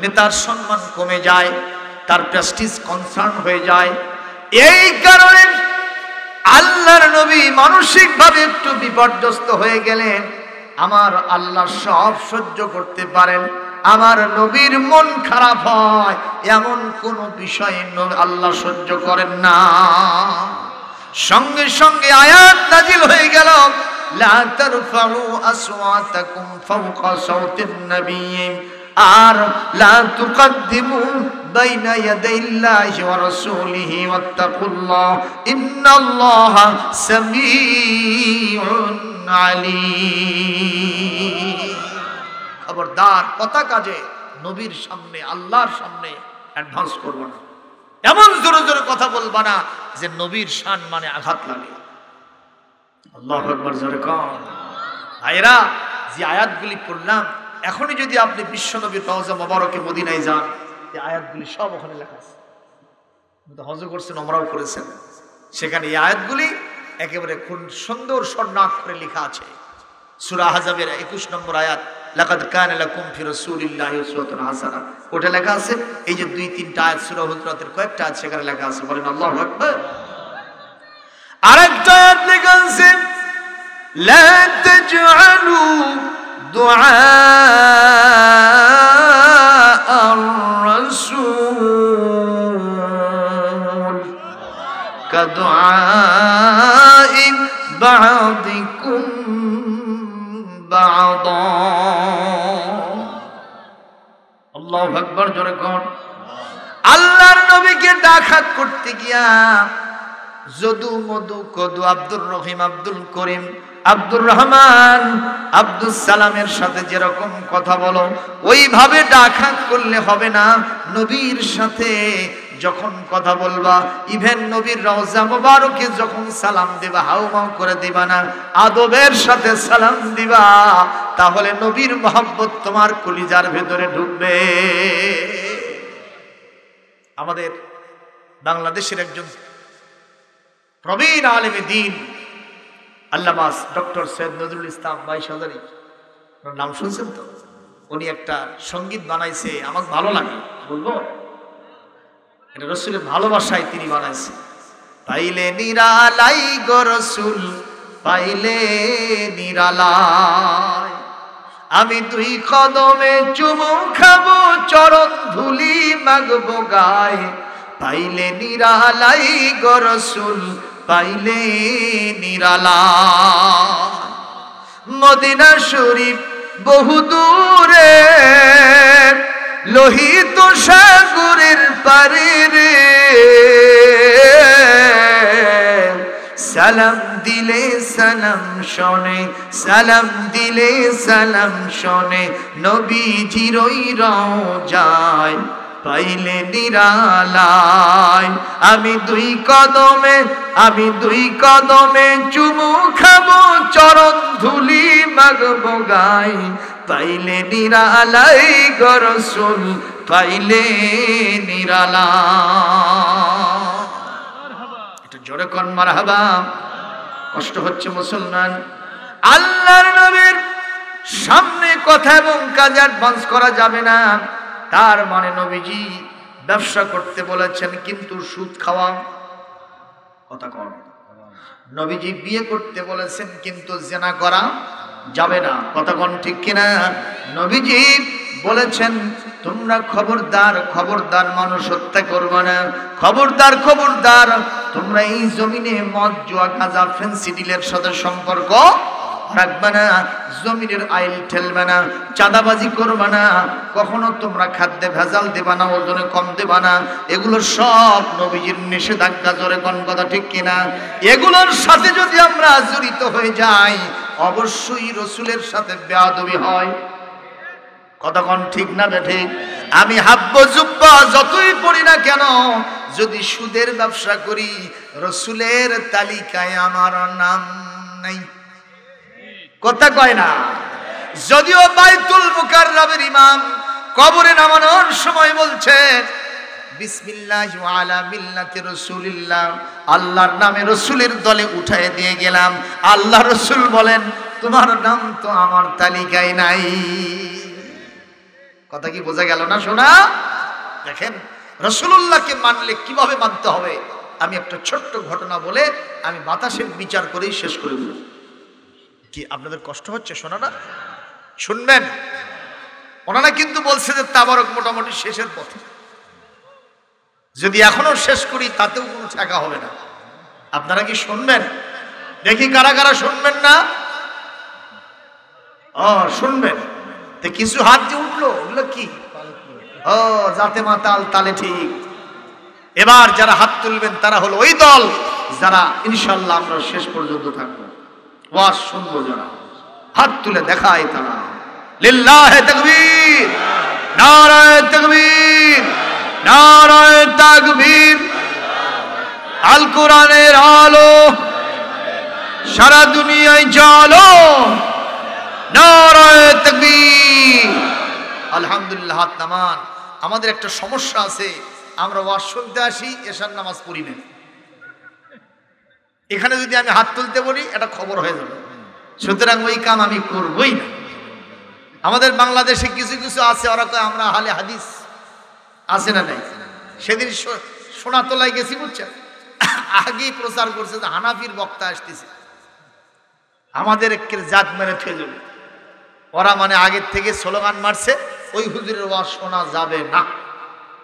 নেতার সম্মান কমে যায়, তার প্রেস্টিজ কনসার্ন হয়ে যায়। এই কারণে আল্লাহর নবী মানসিকভাবে একটু বিপর্যস্ত হয়ে গেলেন। আমার আল্লাহ সব সহ্য করতে পারেন, আমার নবীর মন খারাপ হয় এমন কোন বিষয় আল্লাহ সহ্য করেন না। সঙ্গে সঙ্গে আয়াত নাজিল হয়ে গেল, লা তারফাউ আসওয়াতাকুম ফাওকা সাওতিন নবী আর লা তুকদ্দিমু বাইনা ইয়াদাইল্লাহি ওয়া রাসূলিহি ওয়াত্তাকুল্লাহ ইন্নাল্লাহা সামিউন আলীম। খবরদার কথা কাজে নবীর সামনে, আল্লাহর সামনে অ্যাডভান্স করব না, এমন জোরে জোরে কথা বলবা না যে নবীর শান মানে আঘাত লাগে। আল্লাহু আকবার, জোরে কর। ভাইরা, যে আয়াতগুলি পড়লাম, এখনই যদি আপনি বিশ্বনবীর রওজা মুবারকে মদিনায় যান, এই আয়াতগুলি সব ওখানে লেখা আছে। হজ করছেন, ওমরাও করেছেন, সেখানে এই আয়াতগুলি একেবারে খুব সুন্দর স্বর্ণাক্ষরে লেখা আছে। সূরা আহজাবের 21 নম্বর আয়াত, লাকাদ কানা লাকুম ফি রাসূলিল্লাহি উসওয়াতুন হাসানাহ, ওটা লেখা আছে। এই যে 2-3টা আয়াত সূরা হুজরাতের কয়েকটা আছে, সেখানে লেখা আছে। বলেন আল্লাহু আকবার। আরেকটা আয়াত লেখা আছে, লা তাজআলু দুআ আর-রাসূল কাদুআই বা'দিকুম বা'দা। আল্লাহু আকবার, জোরে কোন। আল্লাহর নবীকে ডাকা করতে গিয়া যদু মধু কদু আব্দুর রহিম, আব্দুল করিম, আব্দুর রহমান, আব্দুল সালামের সাথে যেরকম কথা বলো, ওইভাবে ডাকা করলে হবে না। নবীর সাথে যখন কথা বলবা, ইভেন নবীর রওজা মুবারকে যখন সালাম দিবা, হাউমাউ করে দিবা না, আদবের সাথে সালাম দিবা, তাহলে নবীর মহব্বত তোমার কলিজার ভেতরে ঢুকবে। আমাদের বাংলাদেশের একজন প্রবীণ আলেমে দ্বীন আল্লামা ডক্টর সৈয়দ নজরুল ইসলাম বাইশাদারি, নাম শুনছেন তো? উনি একটা সঙ্গীত বানাইছে, আমার ভালো লাগে, বলবো? এটা রসুলের ভালোবাসায় তিনি বানাইছে। পাইলে নিরালাই গো রসুল, পাইলে নিরালাই, আমি দুই কদমে চুমু খাবো, চরণ ধুলি মাগবো গায়ে, পাইলে নিরালাই গো রসুল, পাইলে নিরালাই। মদিনা শরীফ বহু দূরে, লোহিত সাগরের পারে রে, সালাম দিলে সালাম শোনে, সালাম দিলে সালাম শোনে, নবীজির ওই রওজায় পাইলে নিরালায়। আমি দুই কদমে চুমু খাবো, চরণ ধুলি মাগবো গায়ে, পাইলে নিরালাই গো রাসূল, পাইলে নিরালাই। একটু জোরে কোন মারহাবা। কষ্ট হচ্ছে মুসলমান। আল্লাহর নবীর সামনে কথা এবং কাজ অ্যাডভান্স করা যাবে না। তার মানে নবীজি ব্যবসা করতে বলেছেন, কিন্তু সুদ খাওয়া কথা কম। নবীজি বিয়ে করতে বলেছেন, কিন্তু জিনা করা যাবে না, কথা কোন ঠিক কিনা? নবীজি বলেছেন, তোমরা খবরদার খবরদার মানুষ হত্যা করবে না, খবরদার খবরদার তোমরা এই জমিনে মদ, জুয়া, গাঁজা, ফেন্সিডিলের সাথে সম্পর্ক রাখবে না, জমিনের আইল ঠেলবে না, চাঁদাবাজি করবে না, কখনো তোমরা খাদ্যে ভেজাল দেবা না, ওজনে কম দেবা না। এগুলো সব নবীজির নিষেধাজ্ঞা। জোরে কোন কথা ঠিক কিনা? এগুলোর সাথে যদি আমরা জড়িত হয়ে যাই, অবশ্যই রসুলের সাথে বেয়াদবি হয়। কথা কোন ঠিক না বেঠিক? আমি হাব্বা জুব্বা যতই পড়ি না কেন, যদি সুদের ব্যবসা করি, রসুলের তালিকায় আমার নাম নাই। কথা কয় না? যদিও বাইতুল মুকাররমের ইমাম কবরে নামানোর সময় বলছে, বিসমিল্লাহি ওয়া আলা মিল্লাতি রাসূলিল্লাহ, আল্লাহর নামে রসুলের দলে উঠায় দিয়ে গেলাম। আল্লাহ রসুল বলেন, তোমার নাম তো আমার তালিকায় নাই। কথা কি বোঝা গেল না শোনা? দেখেন রাসূলুল্লাহকে মানলে কিভাবে মানতে হবে। আমি একটা ছোট্ট ঘটনা বলে আমি বাতাসের বিচার করেই শেষ করে দেব। কি আপনাদের কষ্ট হচ্ছে শোনা না? শুনবেন। ওনারা কিন্তু বলছে যে তাবারক মোটামুটি শেষের পথে, যদি এখনো শেষ করি তাতেও কোনো ঠেকা হবে না। আপনারা কি শুনবেন? দেখি কারা কারা শুনবেন না। ও শুনবেন তো কিছু হাত যে উঠলো, ওগুলো কি? ও যাতে মাতাল তালে ঠিক। এবার যারা হাত তুলবেন তারা হলো ওই দল যারা ইনশাআল্লাহ আমরা শেষ পর্যন্ত থাকবো, ওয়াজ শুনবো যারা। হাত তুলে দেখায় তারা। লিল্লাহে তাকবীর, নারায়ে তাকবীর, নারায়ে তাকবীর। আল কোরআনের আলো সারা দুনিয়ায় জ্বালো, নারায়ে তাকবীর। আলহামদুলিল্লাহ। হাত নামান। আমাদের একটা সমস্যা আছে, আমরা ওয়াজ শুনতে আসি, এশার নামাজ পড়ি না। এখানে যদি আমি হাত তুলতে বলি এটা খবর হয়ে যাবে, সুতরাং ওই কাম আমি করবই না। আমাদের বাংলাদেশে কিছু কিছু আছে, ওরা কয় আমরা আহলে হাদিস, আছে না নাই? সেদিন সোনাতলায় গেছি, বুঝছেন, আগেই প্রচার করছে যে হানাফির বক্তা আসতেছে, আমাদের একের জাত মেরে ফেলে যাবে। ওরা মানে আগের থেকে স্লোগান মারছে ওই হুজুরের ওয়াজ শোনা যাবে না।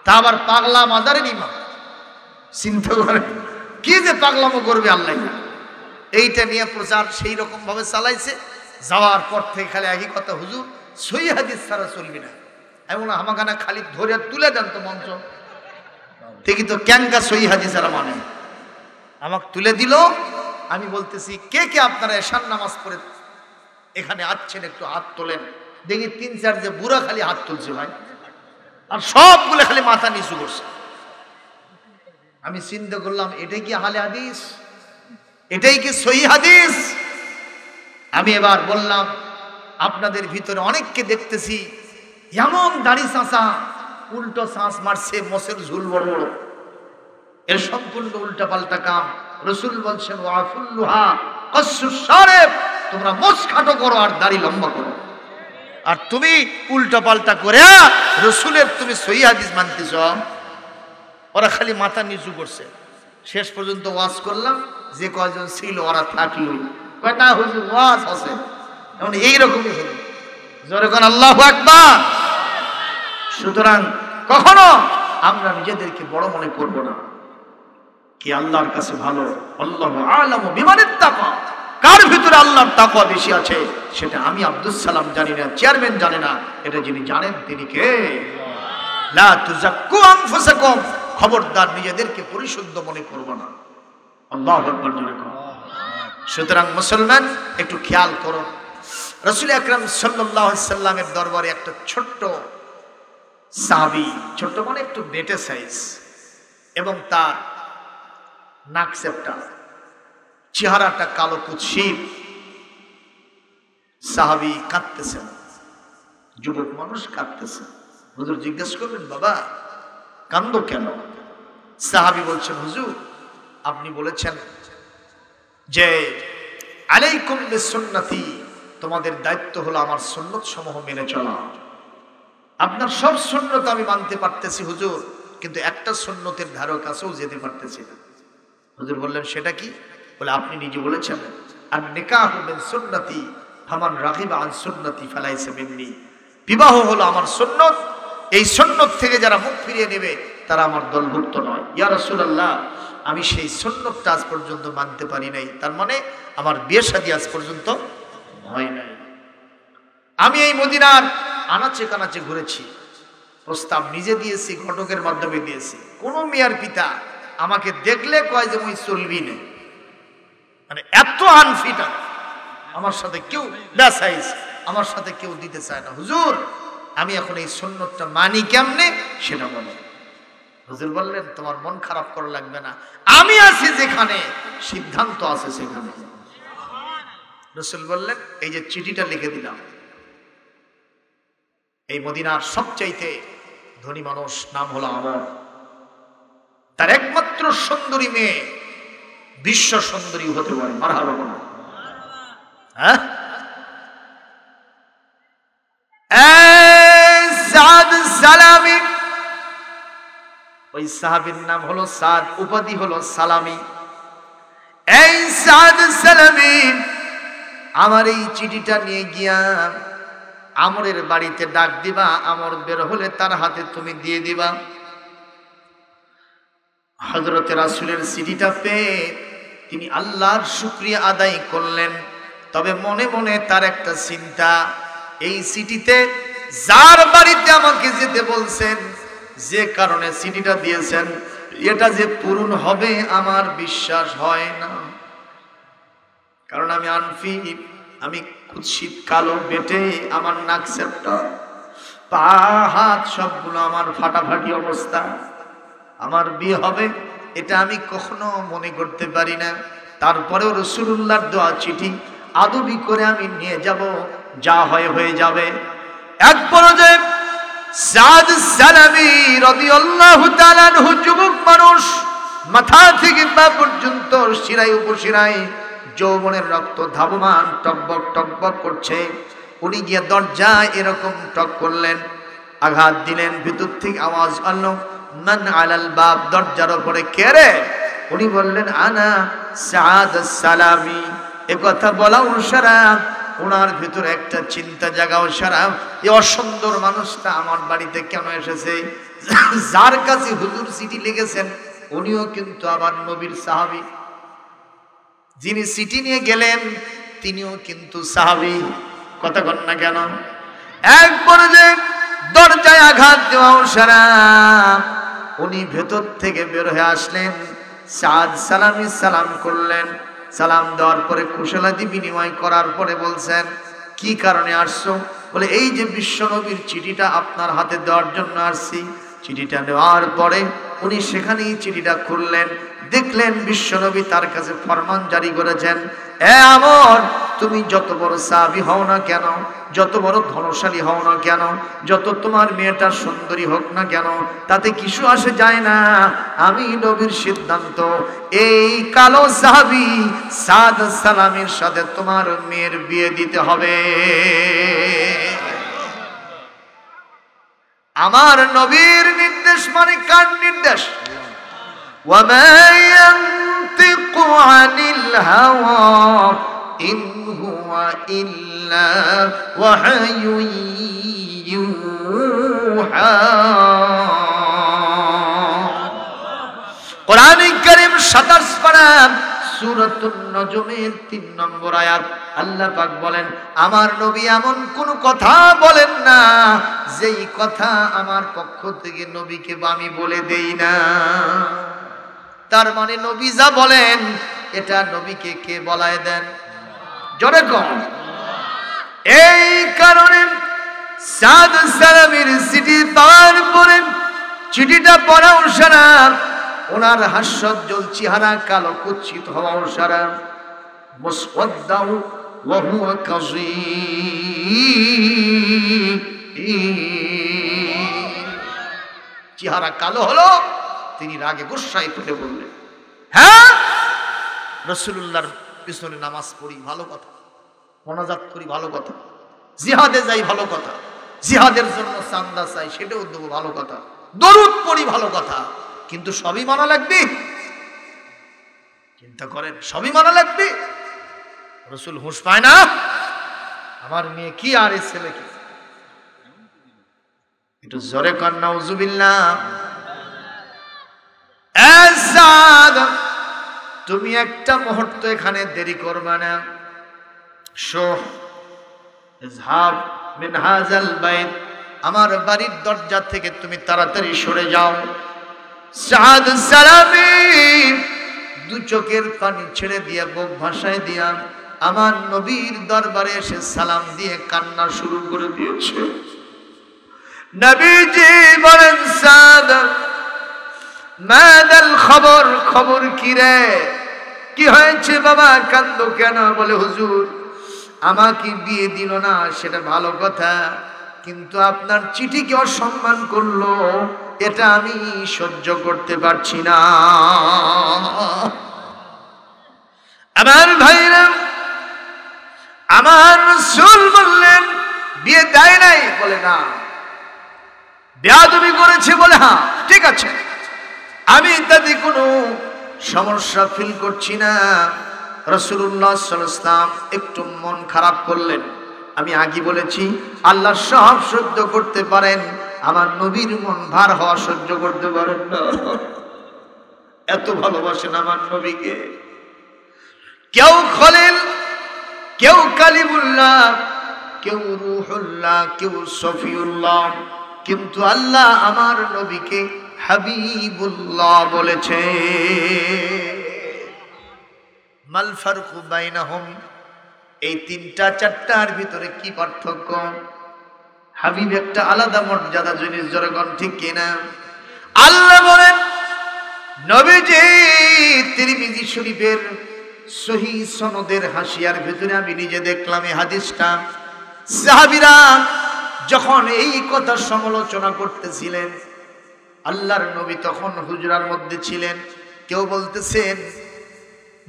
তা আবার পাগলা মাজারের ইমাম, চিন্তা করে কি যে পাগলামো করবে আল্লাহ। এইটা নিয়ে প্রচার সেই রকম ভাবে চালাইছে। যাওয়ার পর থেকে খালি একই কথা, হুজুর সহিহ হাদিস ছাড়া চলবি না। এমন আমাখানা খালি ধরে তুলে দেন তো মঞ্চ থেকে, তো ক্যাঙ্কা সহিহ হাদিস ছাড়া মানে আমাকে তুলে দিল। আমি বলতেছি কে কে আপনারা এশার নামাজ পড়ে এখানে আসছেন, একটু হাত তোলেন দেখি। 3-4 যে বুড়া খালি হাত তুলছে ভাই, আর সবগুলো খালি মাথা নিচু করছে। আমি চিন্তা করলাম এটাই কি আহলে হাদিস? এটাই কি সহিহ হাদিস? আমি এবার বললাম আপনাদের ভিতরে অনেককে দেখতেছি এমন দাড়ি চাঁচা উল্টো শ্বাস মারছে, মোষের ঝুল বড় বড়। এর সম্পূর্ণ উল্টা পাল্টা কাম। রসুল বলছেন ওয়াফুল্লুহা কাসসুস শারিব, তোমরা মোষ খাটো করো আর দাড়ি লম্বা করো। আর তুমি উল্টা পাল্টা করে রসুলের তুমি সহিহ হাদিস মানতেছ। ওরা খালি মাথা নিচু করছে। শেষ পর্যন্ত ওয়াজ করলাম, যে কয়জন ছিল ওরা থাকলোই, কয় না হুজুর ওয়াজ আছে। এখন এইরকমই হলো। জোরে কোন আল্লাহু আকবার। সুতরাং কখনো আমরা নিজেদেরকে বড় মনে করব না। কি আল্লাহর কাছে ভালো, আল্লাহু আ'লামু বিমানিত তাকওয়া, কার ভিতরে আল্লাহর তাকওয়া বেশি আছে সেটা আমি আব্দুস সালাম জানি না, চেয়ারম্যান জানে না। এটা যিনি জানেন তিনি কে? লা তুযাক্কু আনফুসাকুম, খবরদার নিজেদেরকে পরিশুদ্ধ মনে করব না। আল্লাহু আকবার জোরে কোন। সুতরাং মুসলমান একটু খেয়াল করুন, রাসূল আকরাম সাল্লাল্লাহু আলাইহি সাল্লামের দরবারে একটা ছোট্ট সাহাবী, ছোট্ট মানে একটু বেটে সাইজ, এবং তার নাক চেপটা, চেহারাটা কালো কুৎসিত। সাহাবী কাঁদতেছেন, যুবক মানুষ কাঁদতেছেন। হুজুর জিজ্ঞেস করলেন বাবা কান্দো কেন? সাহাবী বলছেন হুজুর আপনি বলেছেন যে আলাইকুম বিসুন্নতি, তোমাদের দায়িত্ব হলো আমার সুন্নত সমূহ মেনে চলা। আপনার সব সুন্নত আমি মানতে পারতেছি হুজুর, কিন্তু একটা সুন্নতের ধারক কাছেও যেতে পারতেছি না। হুজুর বললেন সেটা কি? বলে আপনি নিজে বলেছেন আর নিকাহু মিন সুন্নতি ফামান রাগিবা আন সুন্নতি ফালাইসা মিন্নি, বিবাহ হলো আমার সুন্নত, এই সুন্নত থেকে যারা মুখ ফিরিয়ে নেবে তারা আমার দলভুক্ত নয়। ইয়া রাসূলুল্লাহ আমি সেই সুন্নতটা আজ পর্যন্ত মানতে পারি নাই, তার মানে আমার বিয়ে শাদী আজ পর্যন্ত হয় নাই। আমি এই মদিনার আনাচে কানাচে ঘুরেছি, প্রস্তাব নিজে দিয়েছি, ঘটকের মাধ্যমে দিয়েছি। কোন মেয়ের পিতা আমাকে দেখলে কয় যে মই চলবি না, মানে এত আনফিট আমার সাথে কেউ বেসাইজ, আমার সাথে কেউ দিতে চায় না। হুজুর আমি এখন এই সুন্নতটা মানি কেমনে সেটা বলো। হুজুর বললেন তোমার মন খারাপ করা লাগবে না, আমি আছি যেখানে সিদ্ধান্ত আছে সেখানে। রাসূল বললেন এই যে চিঠিটা লিখে দিলাম, এই মদিনার সবচাইতে ধনী মানুষ নাম হলো আমর, তার একমাত্র সুন্দরী মেয়ে বিশ্ব সুন্দরী হতে পারে। মারহাবা বলো। হ্যাঁ সাদ সালামি, ওই সাহাবীর নাম হলো সাদ, উপাধি হলো সালামি। এই সাদ সালামি আমার এই চিঠিটা নিয়ে গিয়া আমরের বাড়িতে ডাক দিবা, আমর বের হলে তার হাতে তুমি দিয়ে দিবা। হযরতে রাসূলের চিঠিটা পেয়ে তিনি আল্লাহর শুকরিয়া আদায় করলেন। তবে মনে মনে তার একটা চিন্তা, এই চিঠিতে যার বাড়িতে আমাকে যেতে বলছেন, যে কারণে চিঠিটা দিয়েছেন, এটা যে পূরণ হবে আমার বিশ্বাস হয় না। কারণ আমি আনফি, আমি কুৎসিত কালো বেটে, আমার নাক সেপ্টা, পা হাত সবগুলো আমার ফাটাফাটি অবস্থা, আমার বিয়ে হবে এটা আমি কখনো মনে করতে পারি না। তারপরেও রাসূলুল্লাহর দেওয়া চিঠি আদবি করে আমি নিয়ে যাব, যা হয় হয়ে যাবে। এক পর্যায়ে সাদ সালামী রাদিয়াল্লাহু তাআলা আনহু, যুবক মানুষ, মাথা থেকে পা পর্যন্ত শিরায় উপশিরায় যৌবনের রক্ত ধাবমান, টকবক টকবক করছে। উনি গিয়ে দরজায় এরকম টক করলেন, আঘাত দিলেন। ভিতর থেকে আওয়াজ আনলো, মান আলাল বাব, দরজার উপরে কে রে? উনি বললেন, আনা সাদ সালামী। এ কথা বলা অনুসারা ওনার ভিতরে একটা চিন্তা জাগাও সারা, এই অসুন্দর মানুষটা আমার বাড়িতে কেন এসেছে? যার কাছে হুজুর চিঠি লিখেছেন উনিও কিন্তু আবার নবীর সাহাবী, যিনি চিঠি নিয়ে গেলেন তিনিও কিন্তু সাহাবী। কথা কন না কেন? একবারে যে দরজায় আঘাত দেওয়া সারা, উনি ভেতর থেকে বের হয়ে আসলেন। সাদ সালামী সালাম করলেন। সালাম দেওয়ার পরে কুশলাদি বিনিময় করার পরে বলছেন, কি কারণে আসছো? বলে, এই যে বিশ্বনবীর চিঠিটা আপনার হাতে দেওয়ার জন্য আসছি। চিঠিটা নেওয়ার পরে উনি সেখানেই চিঠিটা খুললেন, দেখলেন বিশ্বনবী তার কাছে ফরমান জারি করেছেন, এ আমর, তুমি যত বড় সাহাবী হও না কেন, যত বড় ধনশালী হও না কেন, যত তোমার মেয়েটা সুন্দরী হোক না কেন, তাতে কিছু আসে যায় না। আমি নবীর সিদ্ধান্ত, এই কালো সাহাবী সাদ সালামের সাথে তোমার মেয়ের বিয়ে দিতে হবে। আমার নবীর নির্দেশ মানে কার নির্দেশ? ওয়ামা ইয়ানতিকু আনিল হাওয়া ইন হুয়া ইল্লা ওয়াহয়ুন ইউহা। কোরআনে কারীম 27 পারা সূরাতুন নজমের 3 নম্বর আয়াত, আল্লাহ পাক বলেন, আমার নবী এমন কোন কথা বলেন না যেই কথা আমার পক্ষ থেকে নবীকে আমি বলে দেই না। তার মানে নবী যা বলেন এটা নবীকে কে বলায় দেন? জোরে কম। এই কারণে সাদ সালামীর চিঠি পাওয়ার পরে, চিঠিটা পড়া অনুসারা ওনার হাস্যোজ্জ্বল চেহারা কালো কুৎসিত হওয়া অনুসারা মুসওয়াদ্দাউ ওয়া হুয়া কাযীম, চেহারা কালো হলো। তিনি রাগে গোসায় ফেলে বললেন, হ্যাঁ, রাসূলুল্লাহর পিছনে নামাজ পড়ি ভালো কথা, মোনাজাত করি ভালো কথা, জিহাদে যাই ভালো কথা, জিহাদের জন্য চান্দা চাই সেটাও দেবো ভালো কথা, দরুদ পড়ি ভালো কথা, কিন্তু সবই মানা লাগবে। চিন্তা করেন, সবই মানা লাগবে। রাসূল হুঁশ পায় না, আমার মেয়ে কি আর এই ছেলে কি? একটু জোরে কর নাউজুবিল্লাহ। সাদ, তুমি একটা মুহূর্ত এখানে দেরি করবে না। ইযহাব মিন হাযাল বাইত, আমার বাড়ির দরজা থেকে তুমি তাড়াতাড়ি সরে যাও। সাদ সালামী দু চোখের পানি ছেড়ে দিয়া, বুক ভাসায় দিয়া আমার নবীর দরবারে এসে সালাম দিয়ে কান্না শুরু করে দিয়েছে। নবীজি বলেন, সাদ মাদাল খবর, খবর কি রে, কি হয়েছে বাবা, কান্দো কেন? বলে, হুজুর আমাকে বিয়ে দিল না সেটা ভালো কথা, কিন্তু আপনার চিঠিকে অসম্মান করলো, এটা আমি সহ্য করতে পারছি না। আমার ভাইরা, আমার রাসূল বললেন বিয়ে দেয় নাই? বলে না। বেয়াদবি করেছে? বলে হ্যাঁ, ঠিক আছে, আমি তাতে কোনো সমস্যা ফিল করছি না। রাসূলুল্লাহ সাল্লাল্লাহু আলাইহি ওয়াসাল্লাম একটু মন খারাপ করলেন। আমি আগে বলেছি আল্লাহ সব সহ্য করতে পারেন, আমার নবীর মন ভার হওয়া সহ্য করতে পারেন না। এত ভালোবাসেন আমার নবীকে। কেউ খলিল, কেউ কালিমুল্লাহ, কেউ রূহুল্লাহ, কেউ সফিউল্লাহ, কিন্তু আল্লাহ আমার নবীকে হাবিবুল্লাহ বলেছে। মাল ফারকু বাইনাহুম, এই তিনটা চারটার ভিতরে কি পার্থক্য? হাবিব একটা আলাদা মর্যাদা জিনিস, জনগণ ঠিক কিনা? আল্লাহ বলেন নবীজি তিরমিজি শরীফের সহিহ সনদের হাসিয়ার ভিতরে আমি নিজে দেখলাম এই হাদিসটা। সাহাবীরা যখন এই কথা সমালোচনা করতেছিলেন, আল্লাহর নবী তখন হুজরার মধ্যে ছিলেন। কেউ বলতেছেন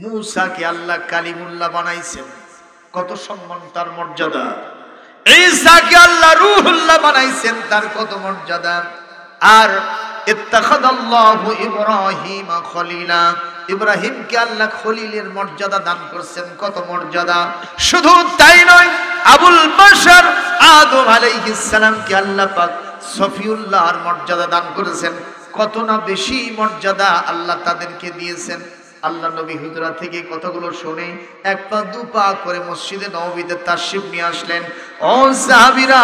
মূসাকে আল্লাহ কালিমুল্লাহ বানাইছেন, কত সম্মান তার মর্যাদা। ঈসাকে আল্লাহ রূহুল্লাহ বানাইছেন, তার কত মর্যাদা। আর ইত্তাখাযাল্লাহু ইব্রাহিমা খলিলা, ইব্রাহিমকে আল্লাহ খলিলের মর্যাদা দান করছেন, কত মর্যাদা। শুধু তাই নয়, আবুল বাশার আদম আলাইহিস সালামকে আল্লাহ পাক সফিউল্লাহর মর্যাদা দান করেছেন, কত না বেশি মর্যাদা আল্লাহ তাদেরকে দিয়েছেন। আল্লাহ নবী হুজরা থেকে কথাগুলো শুনে এক পা দু পা করে মসজিদে নববীতে তাশরিফ নিয়ে আসলেন। ও সাহাবীরা,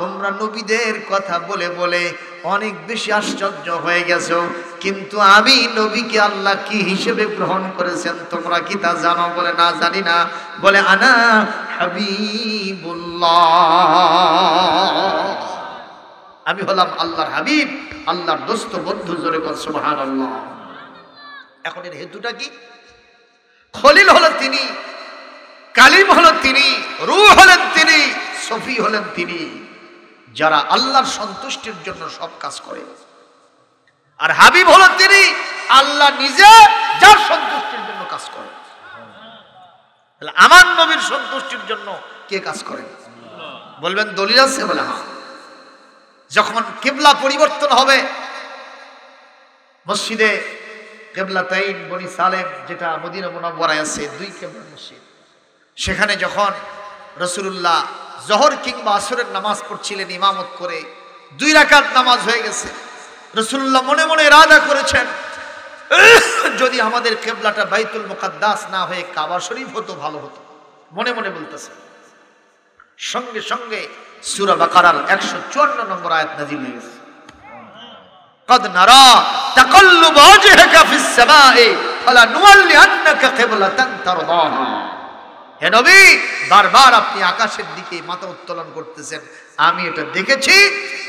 তোমরা নবীদের কথা বলে বলে অনেক বেশি আশ্চর্য হয়ে গেছো, কিন্তু আমি নবীকে আল্লাহ কি হিসেবে গ্রহণ করেছেন তোমরা কি তা জানো? বলে না, জানি না। বলে আনা হাবিবুল্লাহ, আমি হলাম আল্লাহর হাবিব, আল্লাহর দোস্ত বন্ধু। জোরে বল সুবহানাল্লাহ। এখন এর হেতুটা কি? খলিল হলেন তিনি, কালিম হলেন তিনি, রূহ হলেন তিনি, সফি হলেন তিনি, যারা আল্লাহর সন্তুষ্টির জন্য সব কাজ করে। আর হাবিব হলেন তিনি, আল্লাহ নিজে যার সন্তুষ্টির জন্য কাজ করে। আমার নবীর সন্তুষ্টির জন্য কে কাজ করে? বলবেন দলিল আছে? বলে হ্যাঁ। যখন কিবলা পরিবর্তন হবে, মসজিদে কিবলাতাইন বনি সালেম, যেটা মদিনা মুনাওয়ারায় আছে, দুই কিবলার মসজিদ, সেখানে যখন রাসূলুল্লাহ জোহর কিংবা আসরের নামাজ পড়ছিলেন ইমামত করে, 2 রাকাত নামাজ হয়ে গেছে। রাসূলুল্লাহ মনে মনে ইরাদা করেছেন, যদি আমাদের কিবলাটা বাইতুল মুকাদ্দাস না হয়ে কাবা শরীফ হতো ভালো হতো। মনে মনে বলতেছে। সঙ্গে সঙ্গে সূরা বাকারার 154 নম্বর আয়াত নাযিল হয়ে গেছে। قد نرى تقلب وجهك في السماء فلنولينك قبلة ترضاها। হে নবী, বারবার আপনি আকাশের দিকে মাথা উত্তোলন করতেছেন, আমি এটা দেখেছি।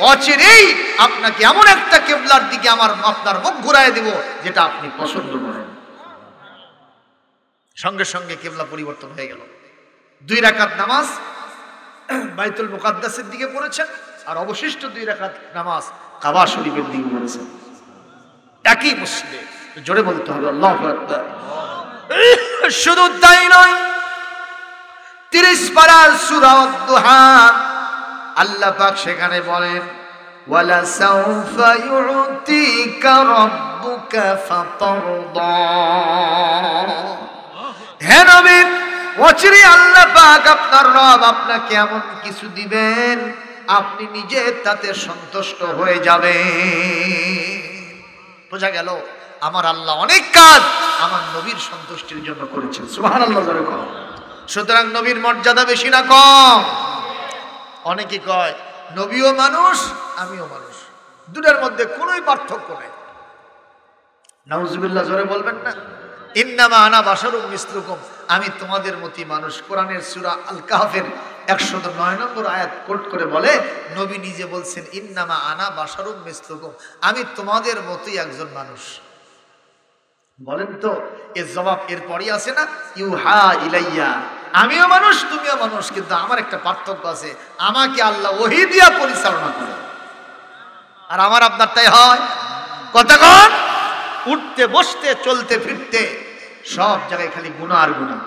অচিরেই আপনাকে এমন একটা কিবলার দিকে আপনার মুখ ঘুরায় দেব যেটা আপনি পছন্দ করেন। সঙ্গে সঙ্গে কিবলা পরিবর্তন হয়ে গেল। 2 রাকাত নামাজ বাইতুল মুকাদ্দাসের দিকে পড়েছেন, আর অবশিষ্ট 2 রাকাত নামাজ কাবা শরীফের দিকে পড়েছেন, একই মসজিদে। জোরে বলতে হবে আল্লাহু আকবার। শুধু তাই নয়, 30 পারার সূরা আদ-দুহা আল্লাহ পাক সেখানে বলেন, ওয়ালা সাউফা ইউতিকা রাব্বুকা ফাতারদা। হে নবী, অচিরে আল্লাহ পাক আপনার রব আপনাকে এমন কিছু দিবেন আপনি নিজে তাতে সন্তুষ্ট হয়ে যাবেন। বোঝা গেল আমার আল্লাহ অনেক কাজ আমার নবীর সন্তুষ্টির জন্য করেছেন। সুবহানাল্লাহ। সুতরাং নবীর মর্যাদা বেশি না কম? অনেকে কয় নবীও মানুষ আমিও মানুষ, দুটার মধ্যে কোনোই পার্থক্য নেই। নাউজুবিল্লাহ, জোরে বলবেন না? ইন্নামা আনা বাশারুম মিসলুকুম, আমি তোমাদের মতই মানুষ। কোরআনের সূরা আল কাহফের 109 নম্বর আয়াত কোট করে বলে, নবী নিজে বলছেন ইন্নামা আনা বাশারুম মিসলুকুম, আমি তোমাদের মতই একজন মানুষ। বলেন তো এর জবাব এরপরই আছে না, ইউহা ইলাইয়া, আমিও মানুষ তুমিও মানুষ, কিন্তু আমার একটা পার্থক্য আছে, আমাকে আল্লাহ ওহী দিয়া পরিচালনা করে, আর আমার আপনারটাই হয় কতক্ষণ উঠতে বসতে চলতে ফিরতে সব জায়গায় খালি গুনাহ আর গুনাহ।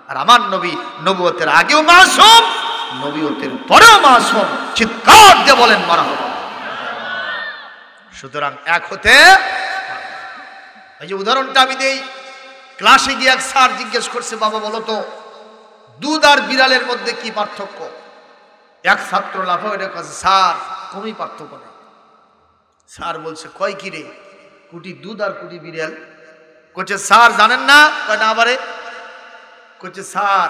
আর আমার নবী নবুয়তের আগেও মাসুম, নবুয়তের পরেও মাসুম। চিৎকার দিয়ে বলেন মারহাবা। সুতরাং এক হতে, এই যে উদাহরণটা আমি দেই, ক্লাসে গিয়ে এক স্যার জিজ্ঞেস করছে, বাবা বলো তো দুধ আর বিড়ালের মধ্যে কি পার্থক্য? এক ছাত্র লাফাইয়া কাছে, স্যার কোনোই পার্থক্য নেই। স্যার বলছে, কয় কি রে? কুটি দুধ আর কুটি বিড়াল কইছে স্যার জানেন না? কয় না। আবারে কইছে স্যার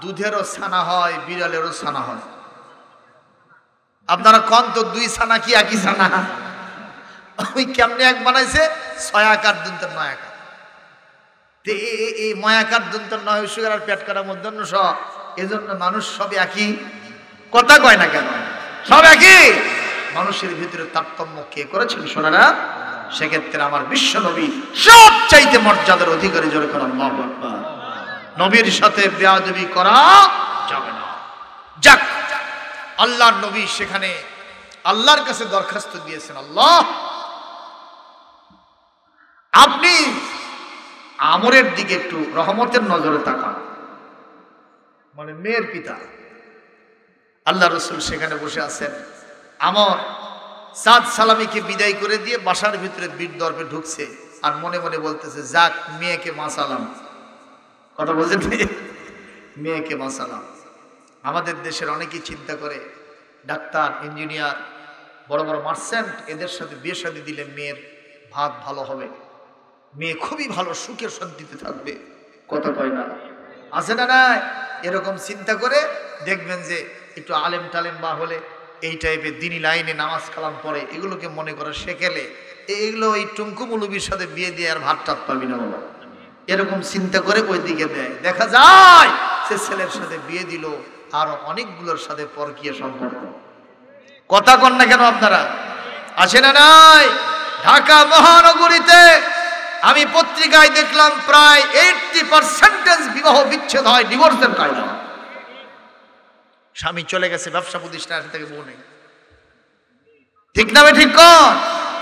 দুধেরও ছানা হয়, বিড়ালেরও ছানা হয়। আপনারা কোন তো দুই ছানা কি একই ছানা? ওই কেমনে এক বানাইছে? 6 আকার দুন্তর 9 আকার। এই ময়াকার দুন্তর 9 সুগার আর পেট কাটা মধ্যাহ্ন সহ, এজন্য মানুষ সব একই। কথা কয় না কেন? সব একই। মানুষের ভিতরে তারতম্য কে করেছেন শোনারা? সেক্ষেত্রে আমার বিশ্ব নবী সবচাইতে মর্যাদার অধিকারী। জোরে করেন আল্লাহু আকবার। নবীর সাথে বেয়াদবি করা যাবে না। যাক, আল্লাহর নবী সেখানে আল্লাহর কাছে দরখাস্ত দিয়েছেন, আল্লাহ আপনি আমরের দিকে একটু রহমতের নজরে তাকান। মানে মেয়ের পিতা আল্লাহ রসুল সেখানে বসে আছেন। আমর সাদ সালামিকে বিদায় করে দিয়ে বাসার ভিতরে বীর দর্পে ঢুকছে আর মনে মনে বলতেছে, যাক মেয়েকে মাসালাম। কথা বলছেন, মেয়েকে মাসালাম। আমাদের দেশের অনেকেই চিন্তা করে ডাক্তার, ইঞ্জিনিয়ার, বড় বড় মার্চেন্ট, এদের সাথে বিয়ে শাদী দিলে মেয়ের ভাত ভালো হবে, মেয়ে খুবই ভালো সুখের শান্তিতে থাকবে। কথা কয় না? আছে না নাই? এরকম চিন্তা করে দেখবেন যে একটু আলেম টালেম বা হলে এই টাইপের দিনী লাইনে নামাজ কালাম পড়ে, এগুলোকে মনে করে শেখেলে এগুলো এই টুঙ্কু মুলুবির সাথে বিয়ে দিয়ে আর ভাত টাত পাবি না বাবা, এরকম চিন্তা করে ওই দিকে দেয়। দেখা যায় সে ছেলের সাথে বিয়ে দিল আর অনেকগুলোর সাথে পরকীয়া সম্পর্ক। কথা কন না কেন আপনারা? আছে না নাই? ঢাকা মহানগরীতে আমি পত্রিকায় দেখলাম প্রায় 80% বিবাহ বিচ্ছেদ হয় ডিভোর্সের কায়দা। স্বামী চলে গেছে ব্যবসা প্রতিষ্ঠান থেকে, বউ নেই। ঠিক নামে ঠিক কর।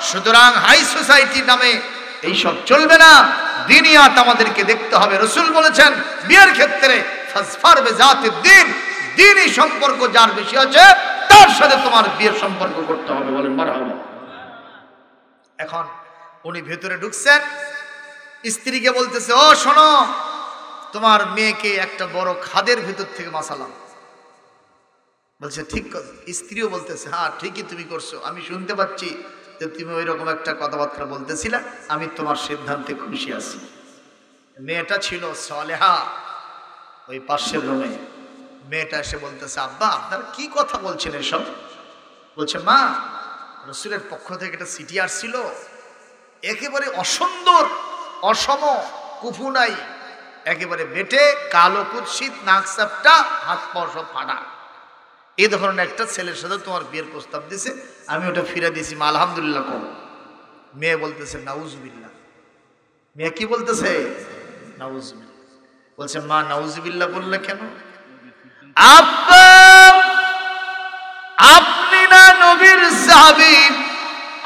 সুতরাং হাই সোসাইটি নামে এইসব চলবে না। দিনিয়াত আমাদেরকে দেখতে হবে। রসুল বলেছেন বিয়ের ক্ষেত্রে ফাসফার বিজাতিদ দ্বীন, দ্বীনি সম্পর্ক যার বেশি আছে তার সাথে তোমার বিয়ের সম্পর্ক করতে হবে। বলেন মারহাবা। এখন উনি ভেতরে ঢুকছেন, স্ত্রীকে বলতেছে, ও শোনো, তোমার মেয়েকে একটা বড় খাদের ভেতর থেকে মাসালাম। বলছে ঠিক। স্ত্রীও বলতেছে, হ্যাঁ ঠিকই তুমি করছো, আমি শুনতে পাচ্ছি যে তুমি ওই রকম একটা কথাবার্তা বলতেছিলে, আমি তোমার সিদ্ধান্তে খুশি আছি। মেয়েটা ছিল সালেহা, ওই পাশের রুমে। মেয়েটা এসে বলতেছে, আব্বা আপনারা কি কথা বলছেন এসব? বলছে, মা রসুলের পক্ষ থেকে একটা চিঠি আসছিল, একেবারে অসুন্দর, অসম, কুফু নাই, একেবারে বেটে, কালো কুৎসিত, নাক চাপটা, হাত পা সব ফাটা, এই ধরনের একটা ছেলের সাথে তোমার বিয়ের প্রস্তাব দিছে, আমি ওটা ফিরে দিয়েছি, মা আলহামদুলিল্লাহ কম। মেয়ে বলতেছে নাউজুবিল্লাহ। মেয়ে কি বলতেছে? নাউজুবিল্লাহ। বলছে, মা নাউজুবিল্লাহ বললে কেন? আব্বা আপনি না নবীর সাহাবী,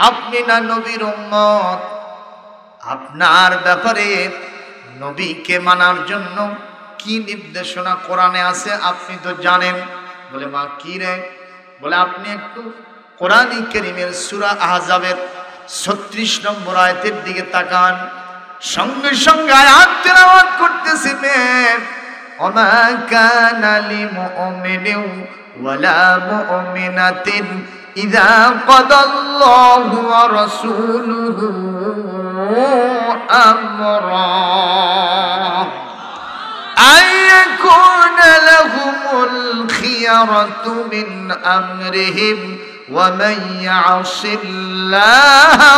আপনি না নবীর উম্মত, আপনার ব্যাপারে নবীকে মানার জন্য কি নির্দেশনা কোরআনে আছে আপনি তো জানেন। বলে, মা কি রে? বলে, আপনি একটু কোরআন কারীমের সূরা আহজাবের 36 নম্বর আয়াতের দিকে তাকান। সঙ্গে সঙ্গে আয়াত তেলাওয়াত করতেছে মেয়ে, ওমা কানা লিমুমিনিন ওয়ালা মুমিনাতিন ইযা কাদাল্লাহু ওয়া রাসূলুহু আমরা আইয়াকুনা লাহুমুল খিয়ারাতু মিন আমরিহিম ওয়া মান ইয়াসিল্লাহা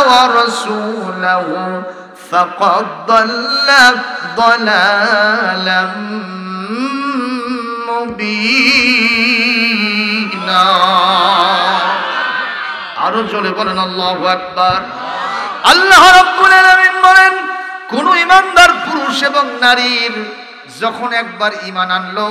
ওয়া রাসূলাহু ফাকাদ দাল্লা দালালাম মুবিনা। আরো জোরে বলেন আল্লাহু আকবার। আল্লাহ রাব্বুল আলামিন বলেন, কোন ঈমানদার পুরুষ এবং নারীর যখন একবার ঈমান আনলো,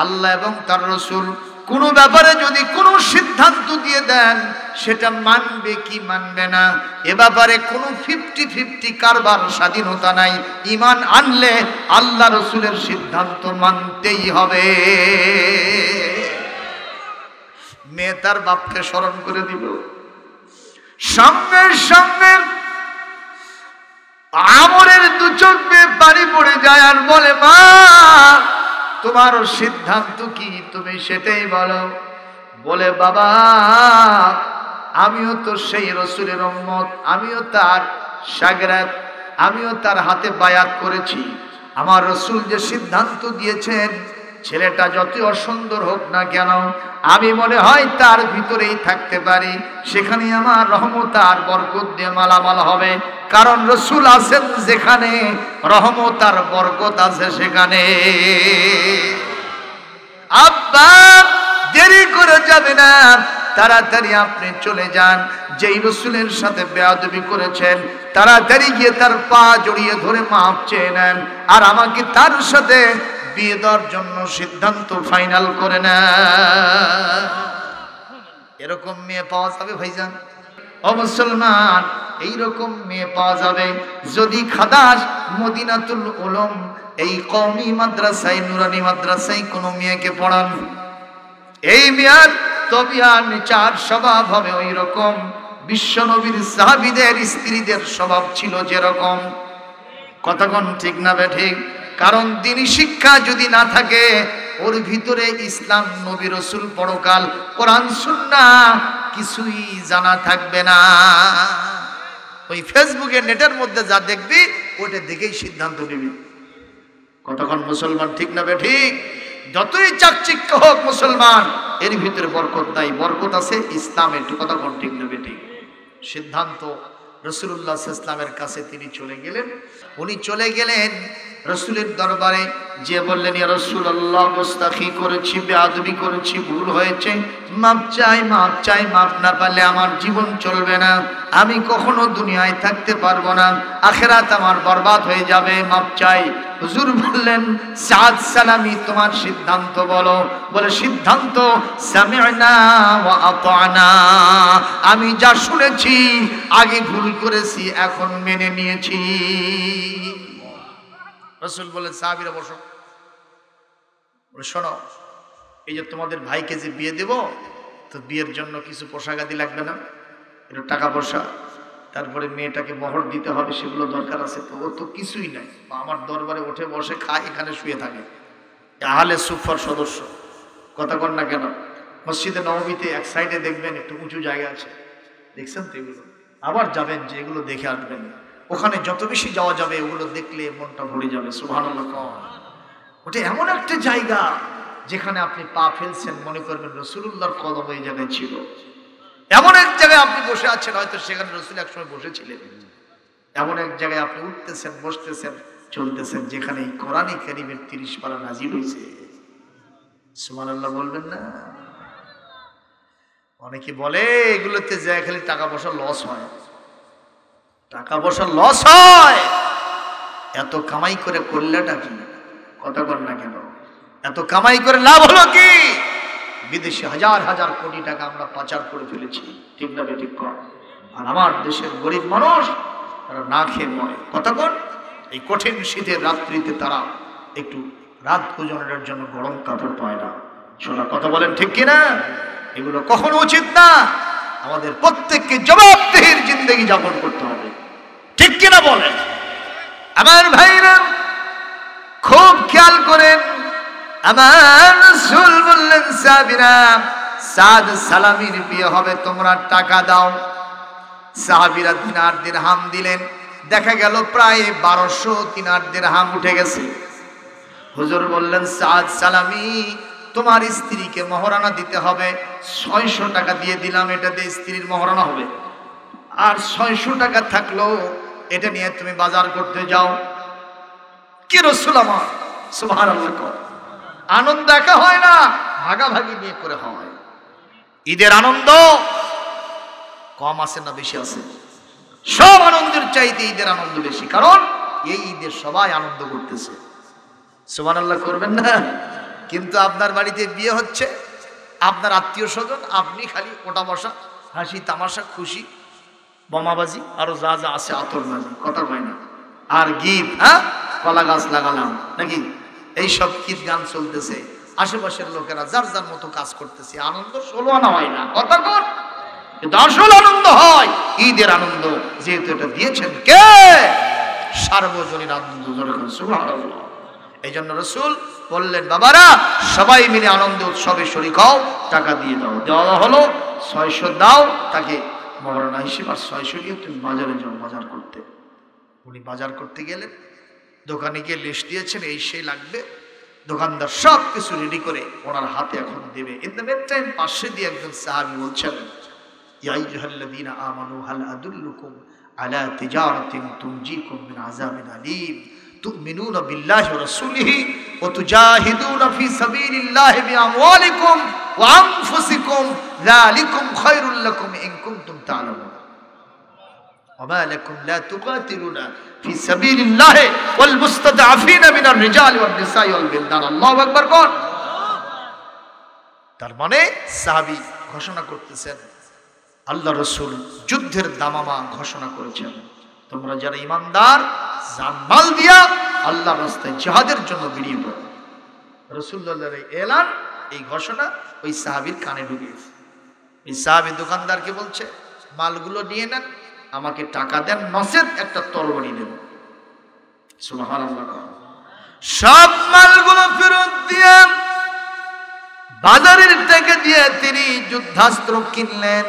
আল্লাহ এবং তার রাসূল কোন ব্যাপারে যদি কোনো সিদ্ধান্ত দিয়ে দেন, সেটা মানবে কি মানবে না, এ ব্যাপারে কোনো 50-50 কারবার স্বাধীনতা নাই। ঈমান আনলে আল্লাহ রাসূলের সিদ্ধান্ত মানতেই হবে। মেয়ে তার বাপকে স্মরণ করে দিল, সঙ্গে সঙ্গে আমরের দু চোখ বেয়ে পানি পড়ে যায় আর বলে, মা তোমার সিদ্ধান্ত কি, তুমি সেটাই বলো। বলে, বাবা আমিও তো সেই রাসূলের উম্মত, আমিও তার শাগরাত, আমিও তার হাতে বায়াত করেছি। আমার রাসূল যে সিদ্ধান্ত দিয়েছেন, ছেলেটা যতই অসুন্দর হোক না কেন, আমি মনে হয় তার ভিতরেই থাকতে পারি, সেখানে আমার রহমত আর বরকত দিয়ে মালামাল হবে। কারণ রাসূল আছেন যেখানে, রহমত আর বরকত আছে সেখানে। আব্বা দেরি করে যাবে না, তাড়াতাড়ি আপনি চলে যান। যেই রাসূলের সাথে বেয়াদবি করেছেন, তাড়াতাড়ি গিয়ে তার পা জড়িয়ে ধরে মাপ চেয়ে নেন, আর আমাকে তার সাথে বিয়ে দেওয়ার জন্য সিদ্ধান্ত ফাইনাল করে নেন। এরকম মেয়ে পাওয়া যাবে ভাইজান? ও মুসলমান, এইরকম মেয়ে পাওয়া যাবে যদি খাদাস মদিনাতুল উলুম এই কওমি মাদ্রাসায়, নুরানি মাদ্রাসায় কোনো মেয়েকে পড়ান। এই মেয়ের তবিয়ার নেচার স্বভাব হবে ওই রকম বিশ্বনবীর সাহাবীদের স্ত্রীদের স্বভাব ছিল যেরকম। কতক্ষণ ঠিক না ঠিক? কারণ দিনী শিক্ষা যদি না থাকে, ওর ভিতরে ইসলাম, নবী, রাসূল, পরকাল, কোরআন, সুন্নাহ কিছুই জানা থাকবে না। ওই ফেসবুকে নেটের মধ্যে যা দেখবি ওটা দেখেই সিদ্ধান্ত নিবি। কতক্ষণ মুসলমান ঠিক না ঠিক? যতই চাকচিক্য হোক মুসলমান, এর ভিতরে বরকত নাই, বরকত আছে ইসলামে। কতক্ষণ ঠিক না ঠিক? সিদ্ধান্ত রাসূলুল্লাহ সাল্লাল্লাহু আলাইহি ওয়াসাল্লামের কাছে তিনি চলে গেলেন। উনি চলে গেলেন রাসূলের দরবারে, যে বললেন, ইয়া রাসূলুল্লাহ, মুস্তাফি করেছি, বেয়াদবি করেছি, ভুল হয়েছে, মাপ চাই, মাপ চাই। মাপ না পারলে আমার জীবন চলবে না, আমি কখনো দুনিয়ায় থাকতে পারবো না, আখিরাত আমার বরবাদ হয়ে যাবে, মাপ চাই। হুজুর বললেন, সাদ সালামি, তোমার সিদ্ধান্ত বলো। বলে, সিদ্ধান্ত সামি'না ওয়া আতা'না, আমি যা শুনেছি, আগে ভুল করেছি, এখন মেনে নিয়েছি। রাসূল বলেন, সাহাবীরা বসো। বলে, শোনো, এই যে তোমাদের ভাইকে যে বিয়ে দেব, তো বিয়ের জন্য কিছু পোশাক আদি লাগবে না? একটু টাকা পয়সা, তারপরে মেয়েটাকে মোহর দিতে হবে, সেগুলো দরকার আছে। তো ও তো কিছুই নাই, আমার দরবারে উঠে বসে খায়, এখানে শুয়ে থাকে, আহলে সুফার সদস্য। কথা কন না কেন? মসজিদে নববীতে এক সাইডে দেখবেন একটু উঁচু জায়গা আছে, দেখছেন তো? এগুলো আবার যাবেন, যে এগুলো দেখে আসবেন। ওখানে যত বেশি যাওয়া যাবে, ওগুলো দেখলে মনটা ভরে যাবে। সুবহানাল্লাহ। ওটা এমন একটা জায়গা যেখানে আপনি পা ফেলছেন, মনে করবেন রাসূলুল্লাহর কদম এই জায়গায় ছিল। এমন এক জায়গায় আপনি বসে আছেন, হয়তো সেখানে রাসূল একসময় বসেছিলেন। এমন এক জায়গায় আপনি উঠতেছেন, বসতেছেন, চলতেছেন, যেখানে এই কোরআনে কারীমের 30 পারা নাজিল হয়েছে। সুবহানাল্লাহ বলবেন না? অনেকে বলে এগুলোতে যায় খালি টাকা পয়সা লস হয়, টাকা পয়সা লস হয়। এত কামাই করে করলেটা কি? কথা বল না কেন? এত কামাই করে লাভ হলো কি? বিদেশে হাজার হাজার কোটি টাকা আমরা পাচার করে ফেলেছি, ঠিক না ঠিক কর? আর আমার দেশের গরিব মানুষ, তারা না খেয়ে মরে। কথা বল, এই কঠিন শীতের রাত্রিতে তারা একটু রাত গুজরানোর জন্য গরম কাপড় পায় না। শোনা কথা বলেন ঠিক কিনা? এগুলো কখনো উচিত না। আমাদের প্রত্যেককে জবাবদিহির জিন্দেগি যাপন করতে হবে, ঠিক কিনা বলেন? আমার ভাইরা খুব খেয়াল করেন, আমার রাসূল বললেন, সাহাবীরা, সাদ সালামির বিয়ে হবে, তোমরা টাকা দাও। সাহাবীরা দিনার দিরহাম দিলেন। দেখা গেল প্রায় 1200 দিনার দিরহাম উঠে গেছে। হুজুর বললেন, সাদ সালামি, তোমার স্ত্রীকে মহরানা দিতে হবে। 600 টাকা দিয়ে দিলাম, এটা দিয়ে স্ত্রীর মহরানা হবে। আর 600 টাকা থাকলো, এটা নিয়ে তুমি বাজার করতে যাও। কি রাসূল আমার, সুবহানাল্লাহ। আনন্দ একা হয় না, ভাগাভাগি নিয়ে করে হয়। ঈদের আনন্দ কম আছে না বেশি আছে? সব আনন্দের চাইতে ঈদের আনন্দ বেশি, কারণ এই ঈদের সবাই আনন্দ করতেছে। সুবহানাল্লাহ করবেন না? কিন্তু আপনার বাড়িতে বিয়ে হচ্ছে, আপনার আত্মীয় স্বজন, আপনি খালি ওটা বসা, হাসি তামাশা, খুশি, বোমাবাজি, আরো যা যা আছে, আতরবাজি, কথা হয় না, আর গীত, হ্যাঁ, কলা গাছ লাগালাম নাকি, এইসব গীত গান চলতেছে। আশেপাশের লোকেরা যার যার মতো কাজ করতেছে, আনন্দ ষোলো আনা হয় না। কথা কর, কিন্তু আসল আনন্দ হয় ঈদের আনন্দ, যেহেতু এটা দিয়েছেন কে? সার্বজনীন আনন্দ। সুবহানাল্লাহ। এই জন্য রাসূল বললেন, বাবারা সবাই মিলে আনন্দ উৎসবে শরীক হও, টাকা দিয়ে দাও। দেওয়া হলো 600 দাও তাকে মহরানা হিসেবে, আর 600 দিয়ে তুমি বাজারে যাও বাজার করতে। উনি বাজার করতে গেলেন, দোকানে গিয়ে লিস্ট দিয়েছেন এই সেই লাগবে, দোকানদার সব কিছু রেডি করে ওনার হাতে এখন দেবে। ইন দ্য মিন টাইম পাশে দিয়ে একজন সাহাবী বলছেন, ইয়া আইয়ুহাল্লাযীনা আমানু হাল আদুল্লুকুম আলা তিজারাতিন তুনজিকুম মিন আযাবিন আলীম তুমিনুনা বিল্লাহি ওয়া রাসূলিহি ওয়া তুজাহিদুনা ফি সাবিলিল্লাহি বিআমওয়ালিকুম ওয়া আনফুসিকুম যালিকুম খায়রুল লাকুম ইন কুনতুম তা'লামুন ওয়া লাকুম লা তুকাতিলুনা ফি সাবিলিল্লাহি ওয়াল মুস্তাদআফিনা মিনার রিজালি ওয়ান নিসাই ওয়াল বিলদান। আল্লাহু আকবার কোন। তার মানে সাহাবী ঘোষণা করতেছেন, আল্লাহ রাসূল যুদ্ধের দামামা ঘোষণা করেছেন, তোমরা যারা ঈমানদার জানমাল দিয়া আল্লাহর রাস্তায় জিহাদের জন্য বেরিয়ে পড়ো। রাসূলুল্লাহর এই এলান, এই ঘোষণা ওই সাহাবীর কানে ঢুকেছে। এই সাহাবী দোকানদারকে বলছে, মালগুলো নিয়ে নেন, আমাকে টাকা দেন, নসেদ একটা তরবারি দেন। সুবহানাল্লাহ। সব মালগুলো ফেরত দিয়ে বাজারের টাকা দিয়ে তিনি যুদ্ধাস্ত্র কিনলেন।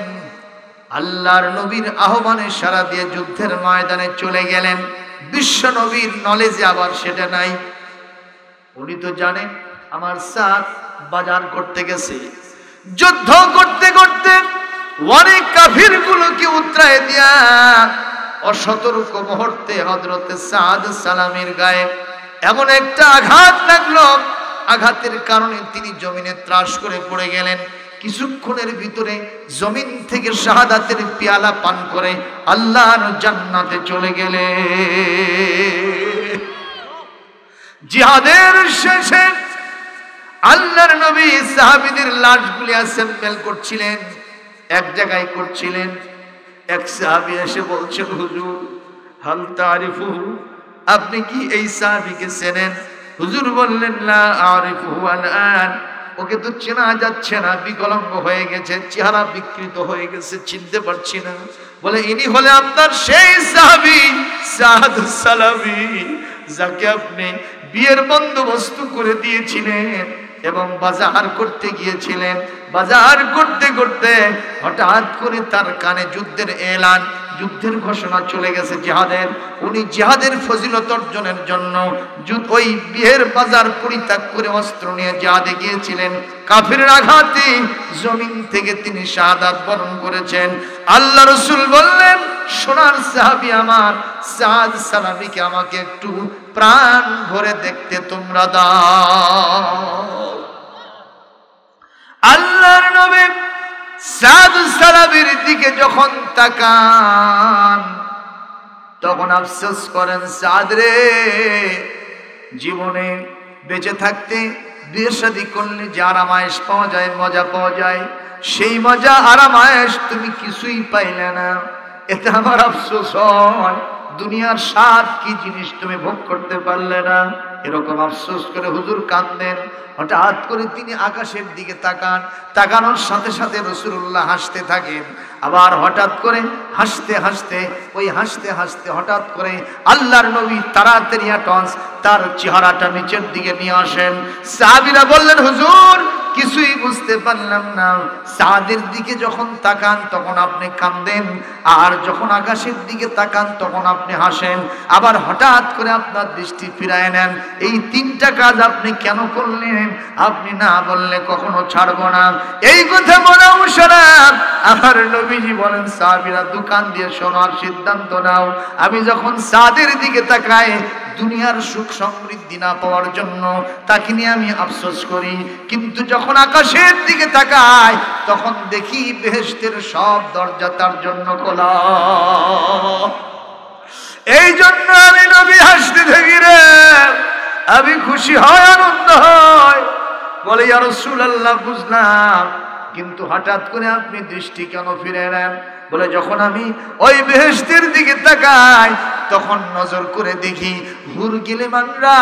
আল্লাহর নবীর আহ্বানে সাড়া দিয়ে যুদ্ধের ময়দানে চলে গেলেন। বিশ্ব নবীর নলেজে আবার সেটা নাই। উনি তো জানেন আমার সাথ বাজার করতে গেছে, যুদ্ধ করতে করতে অনেক কাফিরগুলোকে উতরায় দিয়া অসতর্ক মুহূর্তে হযরতে সাদ সালামের গায়ে এমন একটা আঘাত লাগলো, আঘাতের কারণে তিনি জমিনে ত্রাস করে পড়ে গেলেন। কিছুক্ষণের ভিতরে জমিন থেকে শাহাদাতের পেয়ালা পান করে আল্লাহর জান্নাতে চলে গেলে। জিহাদের শেষে আল্লাহর নবী সাহাবীদের লাশগুলি অ্যাসেম্বল করছিলেন, এক জায়গায় করছিলেন। এক সাহাবী এসে বলছেন, হুজুর হাল তারিফু, আপনি কি এই সাহাবীকে চেনেন? হুজুর বললেন, লা আরিফুহু আল-আন, ওকে তো চেনা যাচ্ছে না, বিকলাঙ্গ হয়ে গেছে, চেহারা বিকৃত হয়ে গেছে, চিনতে পারছি না। বলে, ইনি হলে আপনার সেই সাহাবী সাদ সালামী, যাকে আপনি বিয়ের বন্দোবস্ত করে দিয়েছিলেন এবং বাজার করতে গিয়েছিলেন। বাজার করতে করতে হঠাৎ করে তার কানে যুদ্ধের এলান, যুদ্ধের ঘোষণা চলে গেছে, জিহাদের। উনি জিহাদের ফজিলত অর্জনের জন্য ওই বিয়ের বাজার পরিত্যাগ করে অস্ত্র নিয়ে জিহাদে গিয়েছিলেন। কাফিরের আঘাতে জমিন থেকে তিনি শাহাদাত বরণ করেছেন। আল্লাহ রাসূল বললেন, সোনার সাহাবী আমার সাদ সালামীকে আমাকে একটু প্রাণ ভরে দেখতে তোমরা দাও। আল্লাহর নবী সাদ সালামীর দিকে যখন তাকান তখন আফসোস করেন, সাদ রে, জীবনে বেঁচে থাকতে বিয়ে শাদী করলে যে আরামায়েশ পাওয়া যায়, মজা পাওয়া যায়, সেই মজা আরামায়েশ তুমি কিছুই পাইলে না। এতে আমার আফসোস হয়, দুনিয়ার স্বাদ কি জিনিস তুমি ভোগ করতে পারলে না। এরকম আফসোস করে হুজুর কাঁদেন। হঠাৎ করে তিনি আকাশের দিকে তাকান, তাকানোর সাথে সাথে রাসূলুল্লাহ হাসতে থাকেন। আবার হঠাৎ করে হাসতে হাসতে হাসতে হাসতে হঠাৎ করে আল্লাহর নবী তাড়াতাড়ি তার চেহারাটা নিচের দিকে নিয়ে আসেন। সাহাবীরা বললেন, হুজুর কিছুই বুঝতে পারলাম না, সাদের দিকে যখন তাকান তখন আপনি কাঁদেন, আর যখন আকাশের দিকে তাকান তখন আপনি হাসেন, আবার হঠাৎ করে আপনার দৃষ্টি ফিরায় নেন। এই তিনটা কাজ আপনি কেন করলেন? আপনি না বললে কখনো ছাড়ব না। এই কথা বলা মুশারফ। আমার নবীজি বলেন, সাহাবীরা দোকান দিয়ে শোনার সিদ্ধান্ত নাও। আমি যখন সাদের দিকে তাকাই দুনিয়ার সুখ সমৃদ্ধি না পাওয়ার জন্য তাকে নিয়ে আমি আফসোস করি, কিন্তু যখন আকাশের দিকে তাকাই তখন দেখি বেহেশতের সব দরজা তার জন্য খোলা। এই জন্য আমি নবী হাসতে থাকি রে, আমি খুশি হয়, আনন্দ হয়। বলে, ইয়া রাসূলুল্লাহ বুঝলাম, কিন্তু হঠাৎ করে আপনি দৃষ্টি কেন ফিরে নেন? বলে, যখন আমি ওই বেহেশতের দিকে তাকাই তখন নজর করে দেখি হুর গিলেমানরা,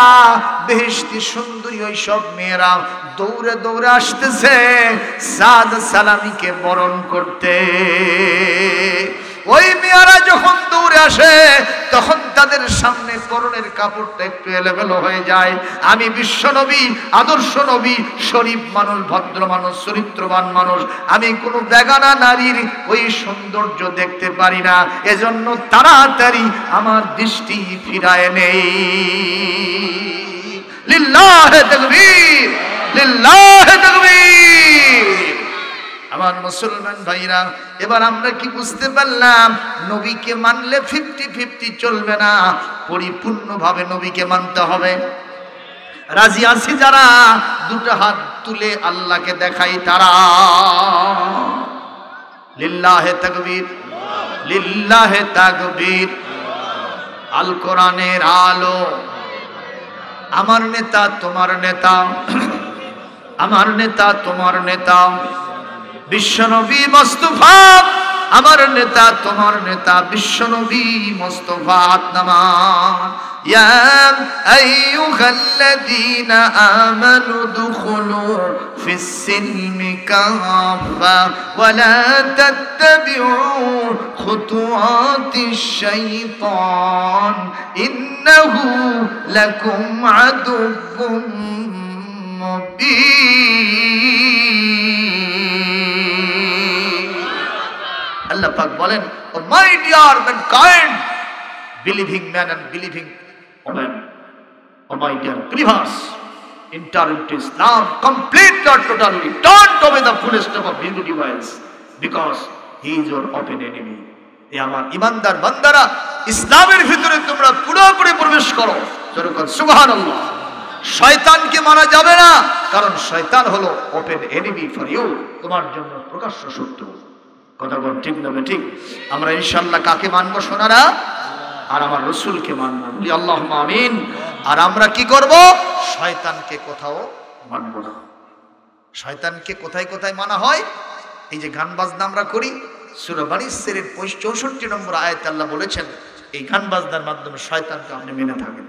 বেহেশতি সুন্দরী ওই সব মেয়েরা দৌড়ে দৌড়ে আসতেছে সাদ সালামীকে বরণ করতে। ওই মেয়েরা যখন দৌড়ে আসে তখন তাদের সামনে পরনের কাপড়টা একটু এলোমেলো হয়ে যায়। আমি বিশ্ব নবী, আদর্শ নবী, শরীফ মানুষ, ভদ্র মানুষ, চরিত্রবান মানুষ, আমি কোনো বেগানা নারীর ওই সৌন্দর্য দেখতে পারি না। এজন্য তাড়াতাড়ি আমার দৃষ্টি ফিরায় নেই। লিল্লাহে তাকবীর, লিল্লাহে তাকবীর। আমার মুসলমান ভাইরা, এবার আমরা কি বুঝতে পারলাম? নবীকে মানলে 50-50 চলবে না, পরিপূর্ণভাবে নবীকে মানতে হবে। রাজি আছি যারা? দুটো হাত তুলে আল্লাহকে দেখাই তারা। লিল্লাহে তাকবীর, লিল্লাহে তাকবীর। আল কোরআনের আলো, আমার নেতা তোমার নেতা, আমার নেতা তোমার নেতা, বিশ্বনবী মুস্তাফা আমার নেতা তোমার নেতা, বিশ্বনবী মুস্তাফা। নামান ইয়া আইয়ুহাল্লাযীনা আমানু দুখুলু ফিস সিলমি কাফা ওয়া লা তাত্তাবিউ খুতুওয়াতিশ শাইতান ইন্নাহু লাকুম আদুউম মুবিন। আল্লাহ পাক বলেন, O my dear mankind, believing man and believing women, O my dear believers, enter into Islam completely or totally. Don't obey the footsteps of Hindu device because he is your open enemy. এ আমার ইমানদার বান্দারা, ইসলামের ভিতরে তোমরা পুরোপুরি প্রবেশ করো। যেরকম সুবহানাল্লাহ। শয়তানকে মারা যাবে না, কারণ শয়তান হলো ওপেন এনিমি ফর ইউ, তোমার জন্য প্রকাশ্য শত্রু। কথা বল ঠিক না ঠিক? আমরা ইনশাআল্লাহ কাকে মানবো সোনারা? আর আমার রাসূলকে মানবো। বলি আল্লাহুম্মা আমিন। আর আমরা কি করব? শয়তানকে কোথাও মানবো না। শয়তানকে কোথায় কোথায় মানা হয়? এই যে গান বাজনা আমরা করি, সূরা বানী ইসরাঈলের 64 নম্বর আয়াতে আল্লাহ বলেছেন, এই গান বাজনার মাধ্যমে শয়তানকে আপনি মেনে থাকেন।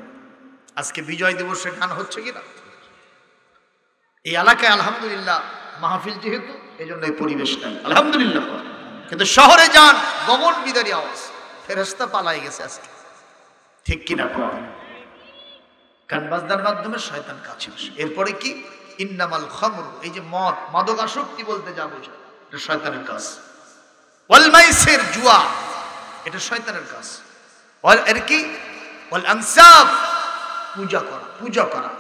আজকে বিজয় দিবসে গান হচ্ছে কিনা? এই এলাকায় আলহামদুলিল্লাহ মাহফিল যেহেতু, এই জন্য এই পরিবেশ নাই আলহামদুলিল্লাহ। কিন্তু শহরে যান, গগন বিদারী আওয়াজ, ফেরেশতা পালাই গেছে আজকে। ঠিক কিনা? গান বাজনার মাধ্যমে শয়তান কাছে আসে। এরপরে কি? ইন্নামাল খামর, এই যে মদ, মাদকাসক্তি বলতে যা বোঝায়, এটা শয়তানের কাজ। ওয়াল মাইসির, জুয়া, এটা শয়তানের কাজ। ওয়াল এর কি? ওয়াল আনসাব, পূজা করা, পূজা করা,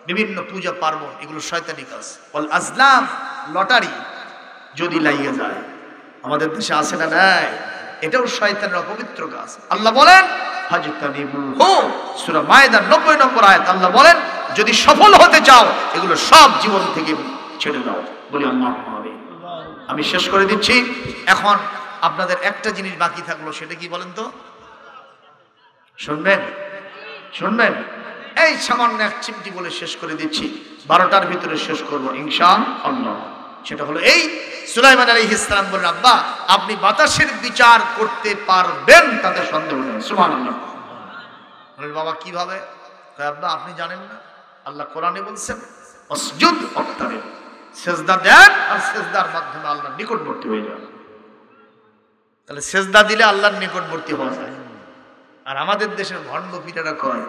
বিভিন্ন পূজা পার্বণ, এগুলো শয়তানি কাজ। ওয়াল আজলাম, লটারি যদি লাগিয়ে যায়, আমাদের দেশে আছে না? নাই, এটাও শয়তানের অপবিত্র কাজ। আল্লাহ বলেন ফাজতানিবুহু, সূরা মায়েদার 90 নম্বর আয়াত আল্লাহ বলেন, যদি সফল হতে চাও এগুলো সব জীবন থেকে ছেড়ে দাও। বলি আল্লাহুম্মা আমিন। আমি শেষ করে দিচ্ছি। এখন আপনাদের একটা জিনিস বাকি থাকলো, সেটা কি বলেন তো? শুনবেন? শুনবেন? এই সামান্য এক চিমটি বলে শেষ করে দিচ্ছি, 12টার ভিতরে শেষ করব ইনশাআল্লাহ। সেটা হলো এই, সুলাইমান আলাইহিস সালাম বললেন, আব্বা আপনি বাতাসের বিচার করতে পারবেন, তাতে সন্দেহ নেই। সুবহানাল্লাহ। বলেন বাবা কিভাবে? কয় আব্বা আপনি জানেন না, আল্লাহ কোরআনে বলছেন আসজুদ ওয়াক্তারিব, সিজদা দেন আর সিজদার মাধ্যমে আল্লাহর নিকটবর্তী হয়ে যান। তাহলে সিজদা দিলে আল্লাহর নিকটবর্তী হওয়া যায়। আর আমাদের দেশের ভণ্ড পীরেরা কয়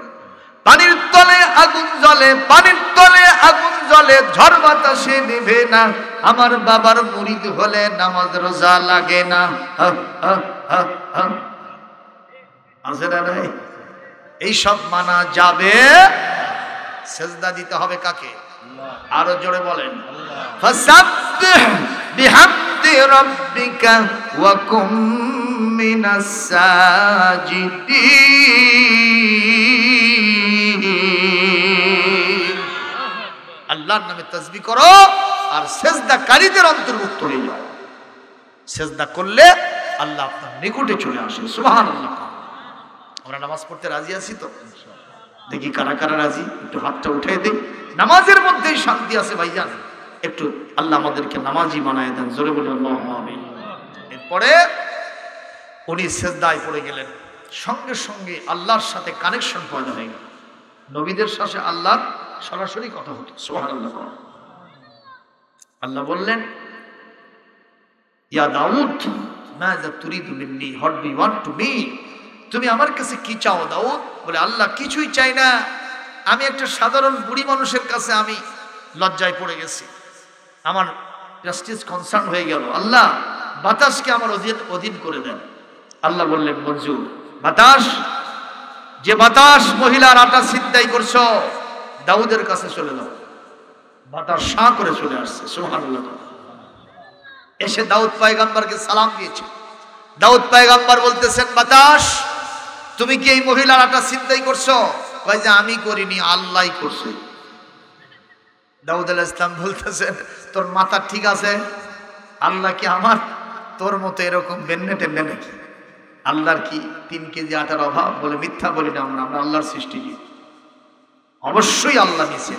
পানির তলে আগুন জ্বলে, পানির তলে আগুন জ্বলে, ঝড় বাতাসে নিভে না, আমার বাবার মুরিদ হলে নামাজ রোজা লাগে না। আছে না নাই? এই সব মানা যাবে? সিজদা দিতে হবে কাকে? আরো জোরে বলেন, ফাসাব্বিহ বিহামদি রাব্বিকা ওয়া কুম মিনাস সাজিদিন। আল্লাহর নামে তাসবিহ করো আর সিজদাকারীদের অন্তর্ভুক্ত হয়ে যাও। সিজদা করলে আল্লাহ আপনার নিকটে চলে আসে। সুবহানাল্লাহ। আমরা নামাজ পড়তে রাজি আছি তো? দেখি কারা কারা রাজি, একটু হাতটা উঠিয়ে দিই। নামাজের মধ্যেই শান্তি আছে ভাইজান, একটু আল্লাহ আমাদেরকে নামাজি বানায় দেন। জোরে বলুন আল্লাহুম্মা আমিন। এরপরে উনি সিজদায় পড়ে গেলেন, সঙ্গে সঙ্গে আল্লাহর সাথে কানেকশন পয়দা হয়ে গেল। নবীদের সাথে আল্লাহর সরাসরি কথা হতো। সুবহানাল্লাহ। আল্লাহ বললেন, ইয়া দাউদ মাযা তুরিদু মিন্নি, what do you want to me, তুমি আমার কাছে কি চাও দাউদ? বলে আল্লাহ কিছুই চাই না, আমি একটা সাধারণ বুড়ি মানুষের কাছে আমি লজ্জায় পড়ে গেছি, আমার জাস্টিস কনসার্ন হয়ে গেল, আল্লাহ বাতাসকে আমার অধীন করে দেন। আল্লাহ বললেন মঞ্জুর, বাতাস, যে বাতাস মহিলার আটা ছিনতাই করছো, দাউদের কাছে চলে যাও। বাতাস শাঁ করে চলে আসছে, সুবহানাল্লাহ। এসে দাউদ পয়গম্বরকে সালাম দিয়েছে। দাউদ পয়গম্বর বলতেছেন, বাতাস তুমি কি এই মহিলার আটা ছিনতাই করছো? কয় যে আমি করিনি, আল্লাহই করছে। দাউদ আলাইহিস সালাম বলতেছেন, তোর মাথা ঠিক আছে? আল্লাহ কি আমার তোর মতো এরকম বেন্নে টেন্নে নাকি? আল্লাহর কি 3 কেজি আটার অভাব? বলে মিথ্যা বলি না, আমরা আল্লাহর সৃষ্টি। অবশ্যই আল্লাহ নিছে।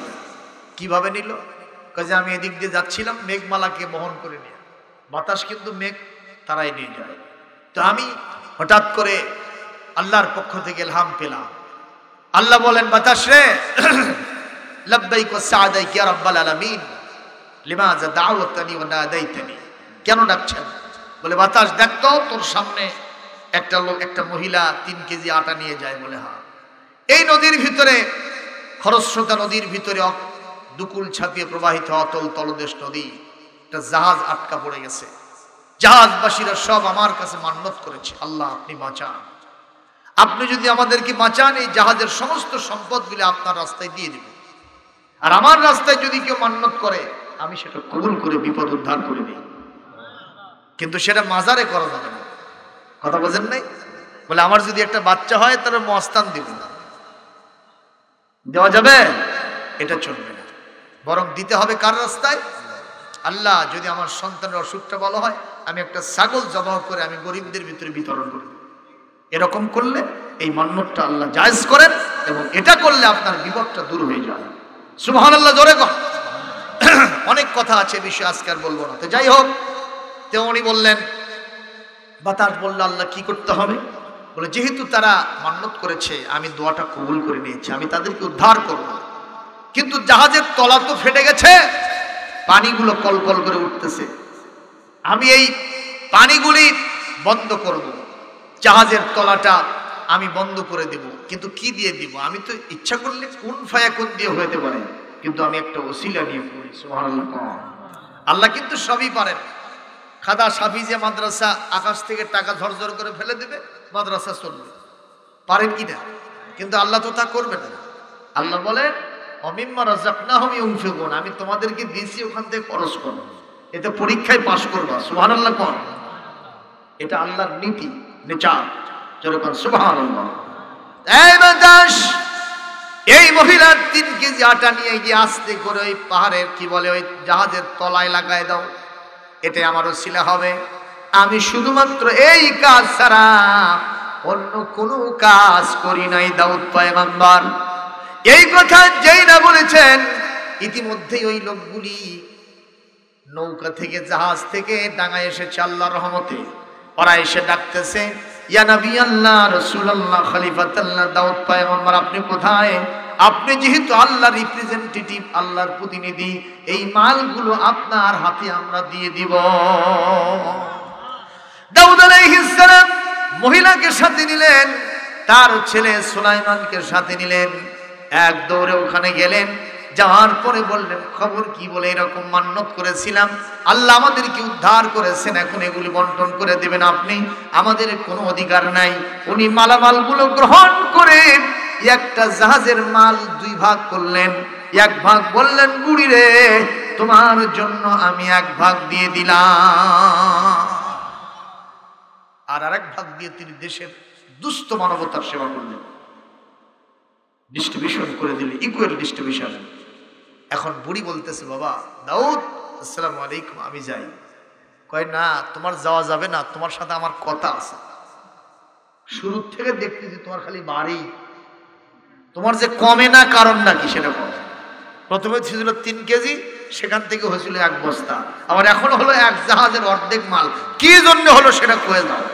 কিভাবে নিল? কাজে আমি এদিক দিয়ে যাচ্ছিলাম, মেঘমালাকে বহন করে নিয়ে, বাতাস কিন্তু মেঘ তারাই নিয়ে যায়। তো আমি হঠাৎ করে আল্লাহর পক্ষ থেকে ইলহাম পেলাম। আল্লাহ বলেন, বাতাস রে, লাব্বাইক ওয়া সা'দাইক ইয়া রাব্বাল আলামিন, লিমাযা দা'ওতানি ওয়া নাদাইতানি, কেন ডাকছেন? বলে বাতাস দেখতো তোর সামনে একটা মহিলা 3 কেজি আটা নিয়ে যায়। বলে হ্যাঁ। এই নদীর ভিতরে, খরস্রোতা নদীর ভিতরে দুকুল ছাপিয়ে প্রবাহিত অতল তলদেশ নদী, একটা জাহাজ আটকা পড়ে গেছে। জাহাজবাসীরা সব আমার কাছে মান্নত করেছে, আল্লাহ আপনি বাঁচান, আপনি যদি আমাদেরকে বাঁচান এই জাহাজের সমস্ত সম্পদগুলো আপনার রাস্তায় দিয়ে দেব, আর আমার রাস্তায় যদি কেউ মান্নত করে আমি সেটা কবুল করে বিপদ উদ্ধার করে দিই। কিন্তু সেটা মাজারে করা যাবে না। কথা বোঝেন নাই? বলে আমার যদি একটা বাচ্চা হয় তাহলে মস্তান দিব না, দেওয়া যাবে? এটা চলবে না, বরং দিতে হবে কার রাস্তায়? আল্লাহ, যদি আমার সন্তানের অসুখটা ভালো হয় আমি একটা ছাগল জবাহ করে আমি গরিবদের ভিতরে বিতরণ করি। এরকম করলে এই মান্যতটা আল্লাহ জায়েজ করেন, এবং এটা করলে আপনার বিপদটা দূর হয়ে যায়। সুবহানাল্লাহ, জোরে কর। অনেক কথা আছে বিষয়, আজকে আর বলবো না। তো যাই হোক, তেমনি বললেন, বাতাস বলল আল্লাহ কি করতে হবে? বলে যেহেতু তারা মান্যত করেছে আমি দোয়াটা কবুল করে নিয়েছি, আমি তাদেরকে উদ্ধার করব। কিন্তু জাহাজের তলা তো ফেটে গেছে, পানিগুলো কলকল করে উঠতেছে, আমি এই পানিগুলি বন্ধ করব, জাহাজের তলাটা আমি বন্ধ করে দেব। কিন্তু কি দিয়ে দিব? আমি তো ইচ্ছা করলে কুন ফায়াকুন দিয়ে হতে পারে, কিন্তু আমি একটা ওসিলা নিয়ে পড়ি। সুবহানাল্লাহ। আল্লাহ কিন্তু সবই পারেন। খাদা সাফিজিয়া মাদ্রাসা আকাশ থেকে টাকা ঝরঝর করে ফেলে দেবে, মাদ্রাসা চলবে, পারেন কিনা? কিন্তু আল্লাহ তো তা করবে না। আল্লাহ বলেন, অমিম্মা রাযাকনাহুম ইউনফিকুন, আমি তোমাদেরকে দিয়েছি, ওখান থেকে খরচ করো, এতে পরীক্ষায় পাশ করবা। সুবহানাল্লাহ কোন? এটা আল্লাহর নীতি, নেচার। যেরকম সুবহানাল্লাহ। এই বাতাস, এই মহিলার 3 কেজি আটা নিয়ে গিয়ে আস্তে করে ওই পাহাড়ের কি বলে ওই জাহাজের তলায় লাগায় দাও, এটাই আমার ওসিলা হবে। আমি শুধুমাত্র এই কাজ ছাড়া অন্য কোনো কাজ করি নাই। দাউদ পয়গম্বর এই কথা যেই না বলেছেন, ইতিমধ্যেই ওই লোকগুলি নৌকা থেকে, জাহাজ থেকে ডাঙায় এসেছে আল্লাহর রহমতে। ওরা এসে ডাকতেছে, ইয়া নবী আল্লাহ, রাসূলুল্লাহ, খলিফাতুল্লাহ, দাউদ পয়গম্বর আপনি কোথায়? আপনি যেহেতু আল্লাহর রিপ্রেজেন্টেটিভ, আল্লাহর প্রতিনিধি, এই মালগুলো আপনার হাতে আমরা দিয়ে দিব। দাউদ আলাইহিস সালাম মহিলাকে সাথে নিলেন, তার ছেলে সুলাইমানকে সাথে নিলেন, এক দৌড়ে ওখানে গেলেন। যাওয়ার পরে বললেন, খবর কি? বলে এরকম মান্যত করেছিলাম, আল্লাহ আমাদেরকে উদ্ধার করেছেন, এখন এগুলি বন্টন করে দেবেন আপনি, আমাদের কোনো অধিকার নাই। উনি মালামালগুলো গ্রহণ করে একটা জাহাজের মাল 2 ভাগ করলেন। 1 ভাগ বললেন, বুড়ি রে তোমার জন্য আমি 1 ভাগ দিয়ে দিলাম, আর আরেক ভাগ দিয়ে তিনি দেশের দুস্থ মানবতার সেবা করলেন, ডিস্ট্রিবিউশন করে দিলেন, ইকুয়াল ডিস্ট্রিবিউশন। এখন বুড়ি বলতেছে, বাবা দাউদ, আসসালামু আলাইকুম, আমি যাই। কয় না, তোমার যাওয়া যাবে না, তোমার সাথে আমার কথা আছে। শুরু থেকে দেখতেছি তোমার খালি বাড়ি, তোমার যে কমে না কারণ নাকি সেটা কম। প্রথমে ছিল 3 কেজি, সেখান থেকে হয়েছিল 1 বস্তা, আবার এখন হলো 1 জাহাজের অর্ধেক মাল। কি জন্য হলো সেটা কয়ে দাও।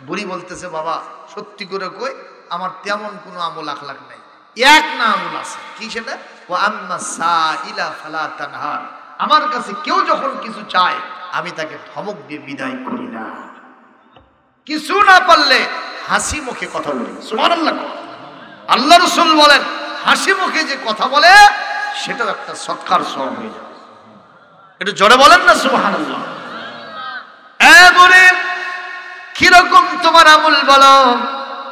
বুড়ি বলতেছে, বাবা সত্যি করে কই, আমার তেমন কোনো আমল আখলাক নাই, 1 না আমল আছে। কি সেটা? ওয়া আম্মা সাইলা ফালা তানহার, আমার কাছে কেউ যখন কিছু চায় আমি তাকে ধমক দিয়ে বিদায় করি না। কিছু না পারলে হাসি মুখে কথা বলি। সুবহানাল্লাহ। আল্লাহ রাসূল বলেন হাসি মুখে যে কথা বলে সেটাও একটা সৎকার সওয়াব হয়ে যায়। একটু জোরে বলেন না সুবহানাল্লাহ। গরিব কিরকম তোমার আমল বলো?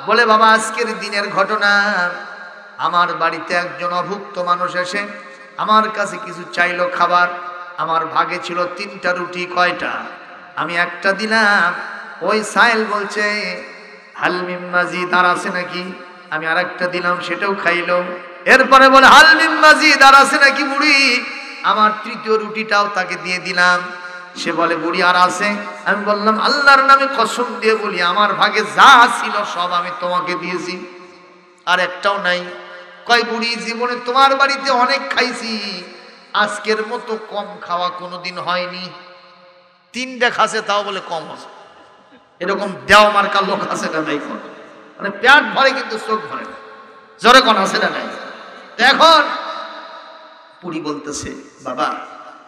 বলে বাবা আজকের দিনের ঘটনা, আমার বাড়িতে একজন অভুক্ত মানুষ এসে আমার কাছে কিছু চাইলো খাবার। আমার ভাগে ছিল 3টা রুটি। কয়টা? আমি একটা দিলাম। ওই সাইল বলছে হালমিম মাজিদ আর আছে নাকি? আমি আরেকটা দিলাম, সেটাও খাইলো। এরপরে বলে হালমিম মাজিদ আর আছে নাকি বুড়ি? আমার 3য় রুটিটাও তাকে দিয়ে দিলাম। সে বলে বুড়ি আর আছে? আমি বললাম আল্লাহর নামে কসম দিয়ে বলি আমার ভাগে যা ছিল সব আমি তোমাকে দিয়েছি, আর একটাও নাই। কয় বুড়ি জীবনে তোমার বাড়িতে অনেক খাইছি, আজকের মতো কম খাওয়া কোনোদিন হয়নি। 3টা খাসে তাও বলে কম আছে। এরকম দেওয়া মার্কা লোক আছে না নাই? মানে পেট ভরে কিন্তু চোখ ভরে না। জোরে কোন আছে না নাই? এখন বুড়ি বলতেছে বাবা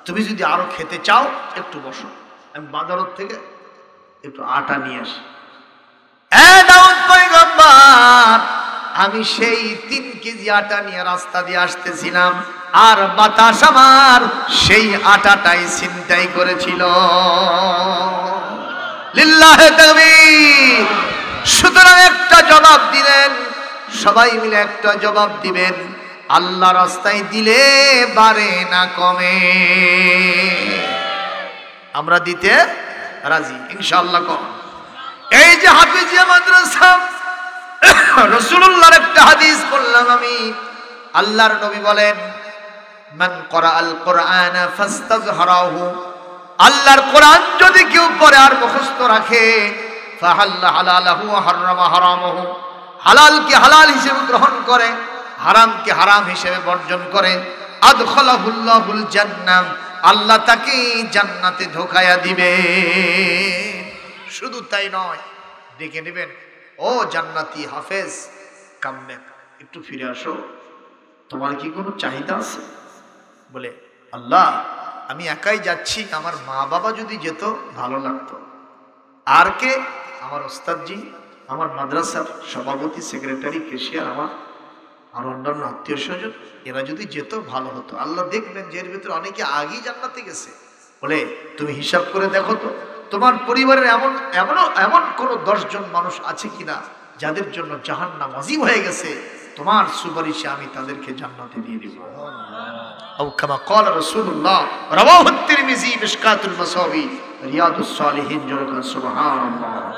তুমি যদি আরো খেতে চাও একটু বসো, আমি বাজার থেকে একটু আটা নিয়ে আসি। দাউদ পয়গম্বর আমি সেই 3 কেজি আটা নিয়ে রাস্তা দিয়ে আসতেছিলাম, আর বাতাস আমার সেই আটাটাই ছিনতাই করেছিল। লিল্লাহে তাকবীর। সুতরাং একটা জবাব দিলেন, সবাই মিলে একটা জবাব দিবেন, আল্লাহ রাস্তায় দিলে বাড়ে না কমে। আমরা দিতে রাজি ইনশাআল্লাহ। কম এই যে হাফিজিয়া মাদ্রাসা, রাসূলুল্লাহর একটা হাদিস বললাম আমি। আল্লাহর নবী বলেন মান ক্বরাআল কুরআনা ফাস্তাযহারাহু, আল্লাহর কোরআন যদি কেউ পড়ে আর মুখস্থ রাখে, ফাহাল্লা হালালাহু ওয়া হারামা হারামাহু, হালালকে হালাল হিসেবে গ্রহণ করে, হারামকে হারাম হিসেবে বর্জন করে, আদখালাহুল্লাহুল জান্নাহ, আল্লাহ তাকে জান্নাতে ঢোকায়া দিবে। শুধু তাই নয়, ডেকে নেবেন, ও জান্নাতি হাফেজ কাম ব্যাক, একটু ফিরে আসো, তোমার কি কোনো চাহিদা আছে? বলে আল্লাহ আমি একাই যাচ্ছি, আমার মা বাবা যদি যেত ভালো লাগতো। আর কে? আমার ওস্তাদজি, আমার মাদ্রাসার সভাপতি, সেক্রেটারি, ক্যাশিয়ার, আমার আর অন্যান্য আত্মীয় স্বজন, এরা যদি যেত ভালো হতো। আল্লাহ দেখবেন যে এর ভিতরে অনেকে আগেই জান্নাতে গেছে। বলে তুমি হিসাব করে দেখো তো তোমার পরিবারের এমন কোন 10 জন মানুষ আছে কিনা যাদের জন্য জাহান্নাম ওয়াজিব হয়ে গেছে, তোমার সুপারিশে আমি তাদেরকে জান্নাতে দিয়ে দেব। আও কামা ক্বাল রাসূলুল্লাহ, রাওয়াহু তিরমিজি, মিশকাতুল মাসাবি, রিয়াদুস সালিহিন। সুবহানাল্লাহ।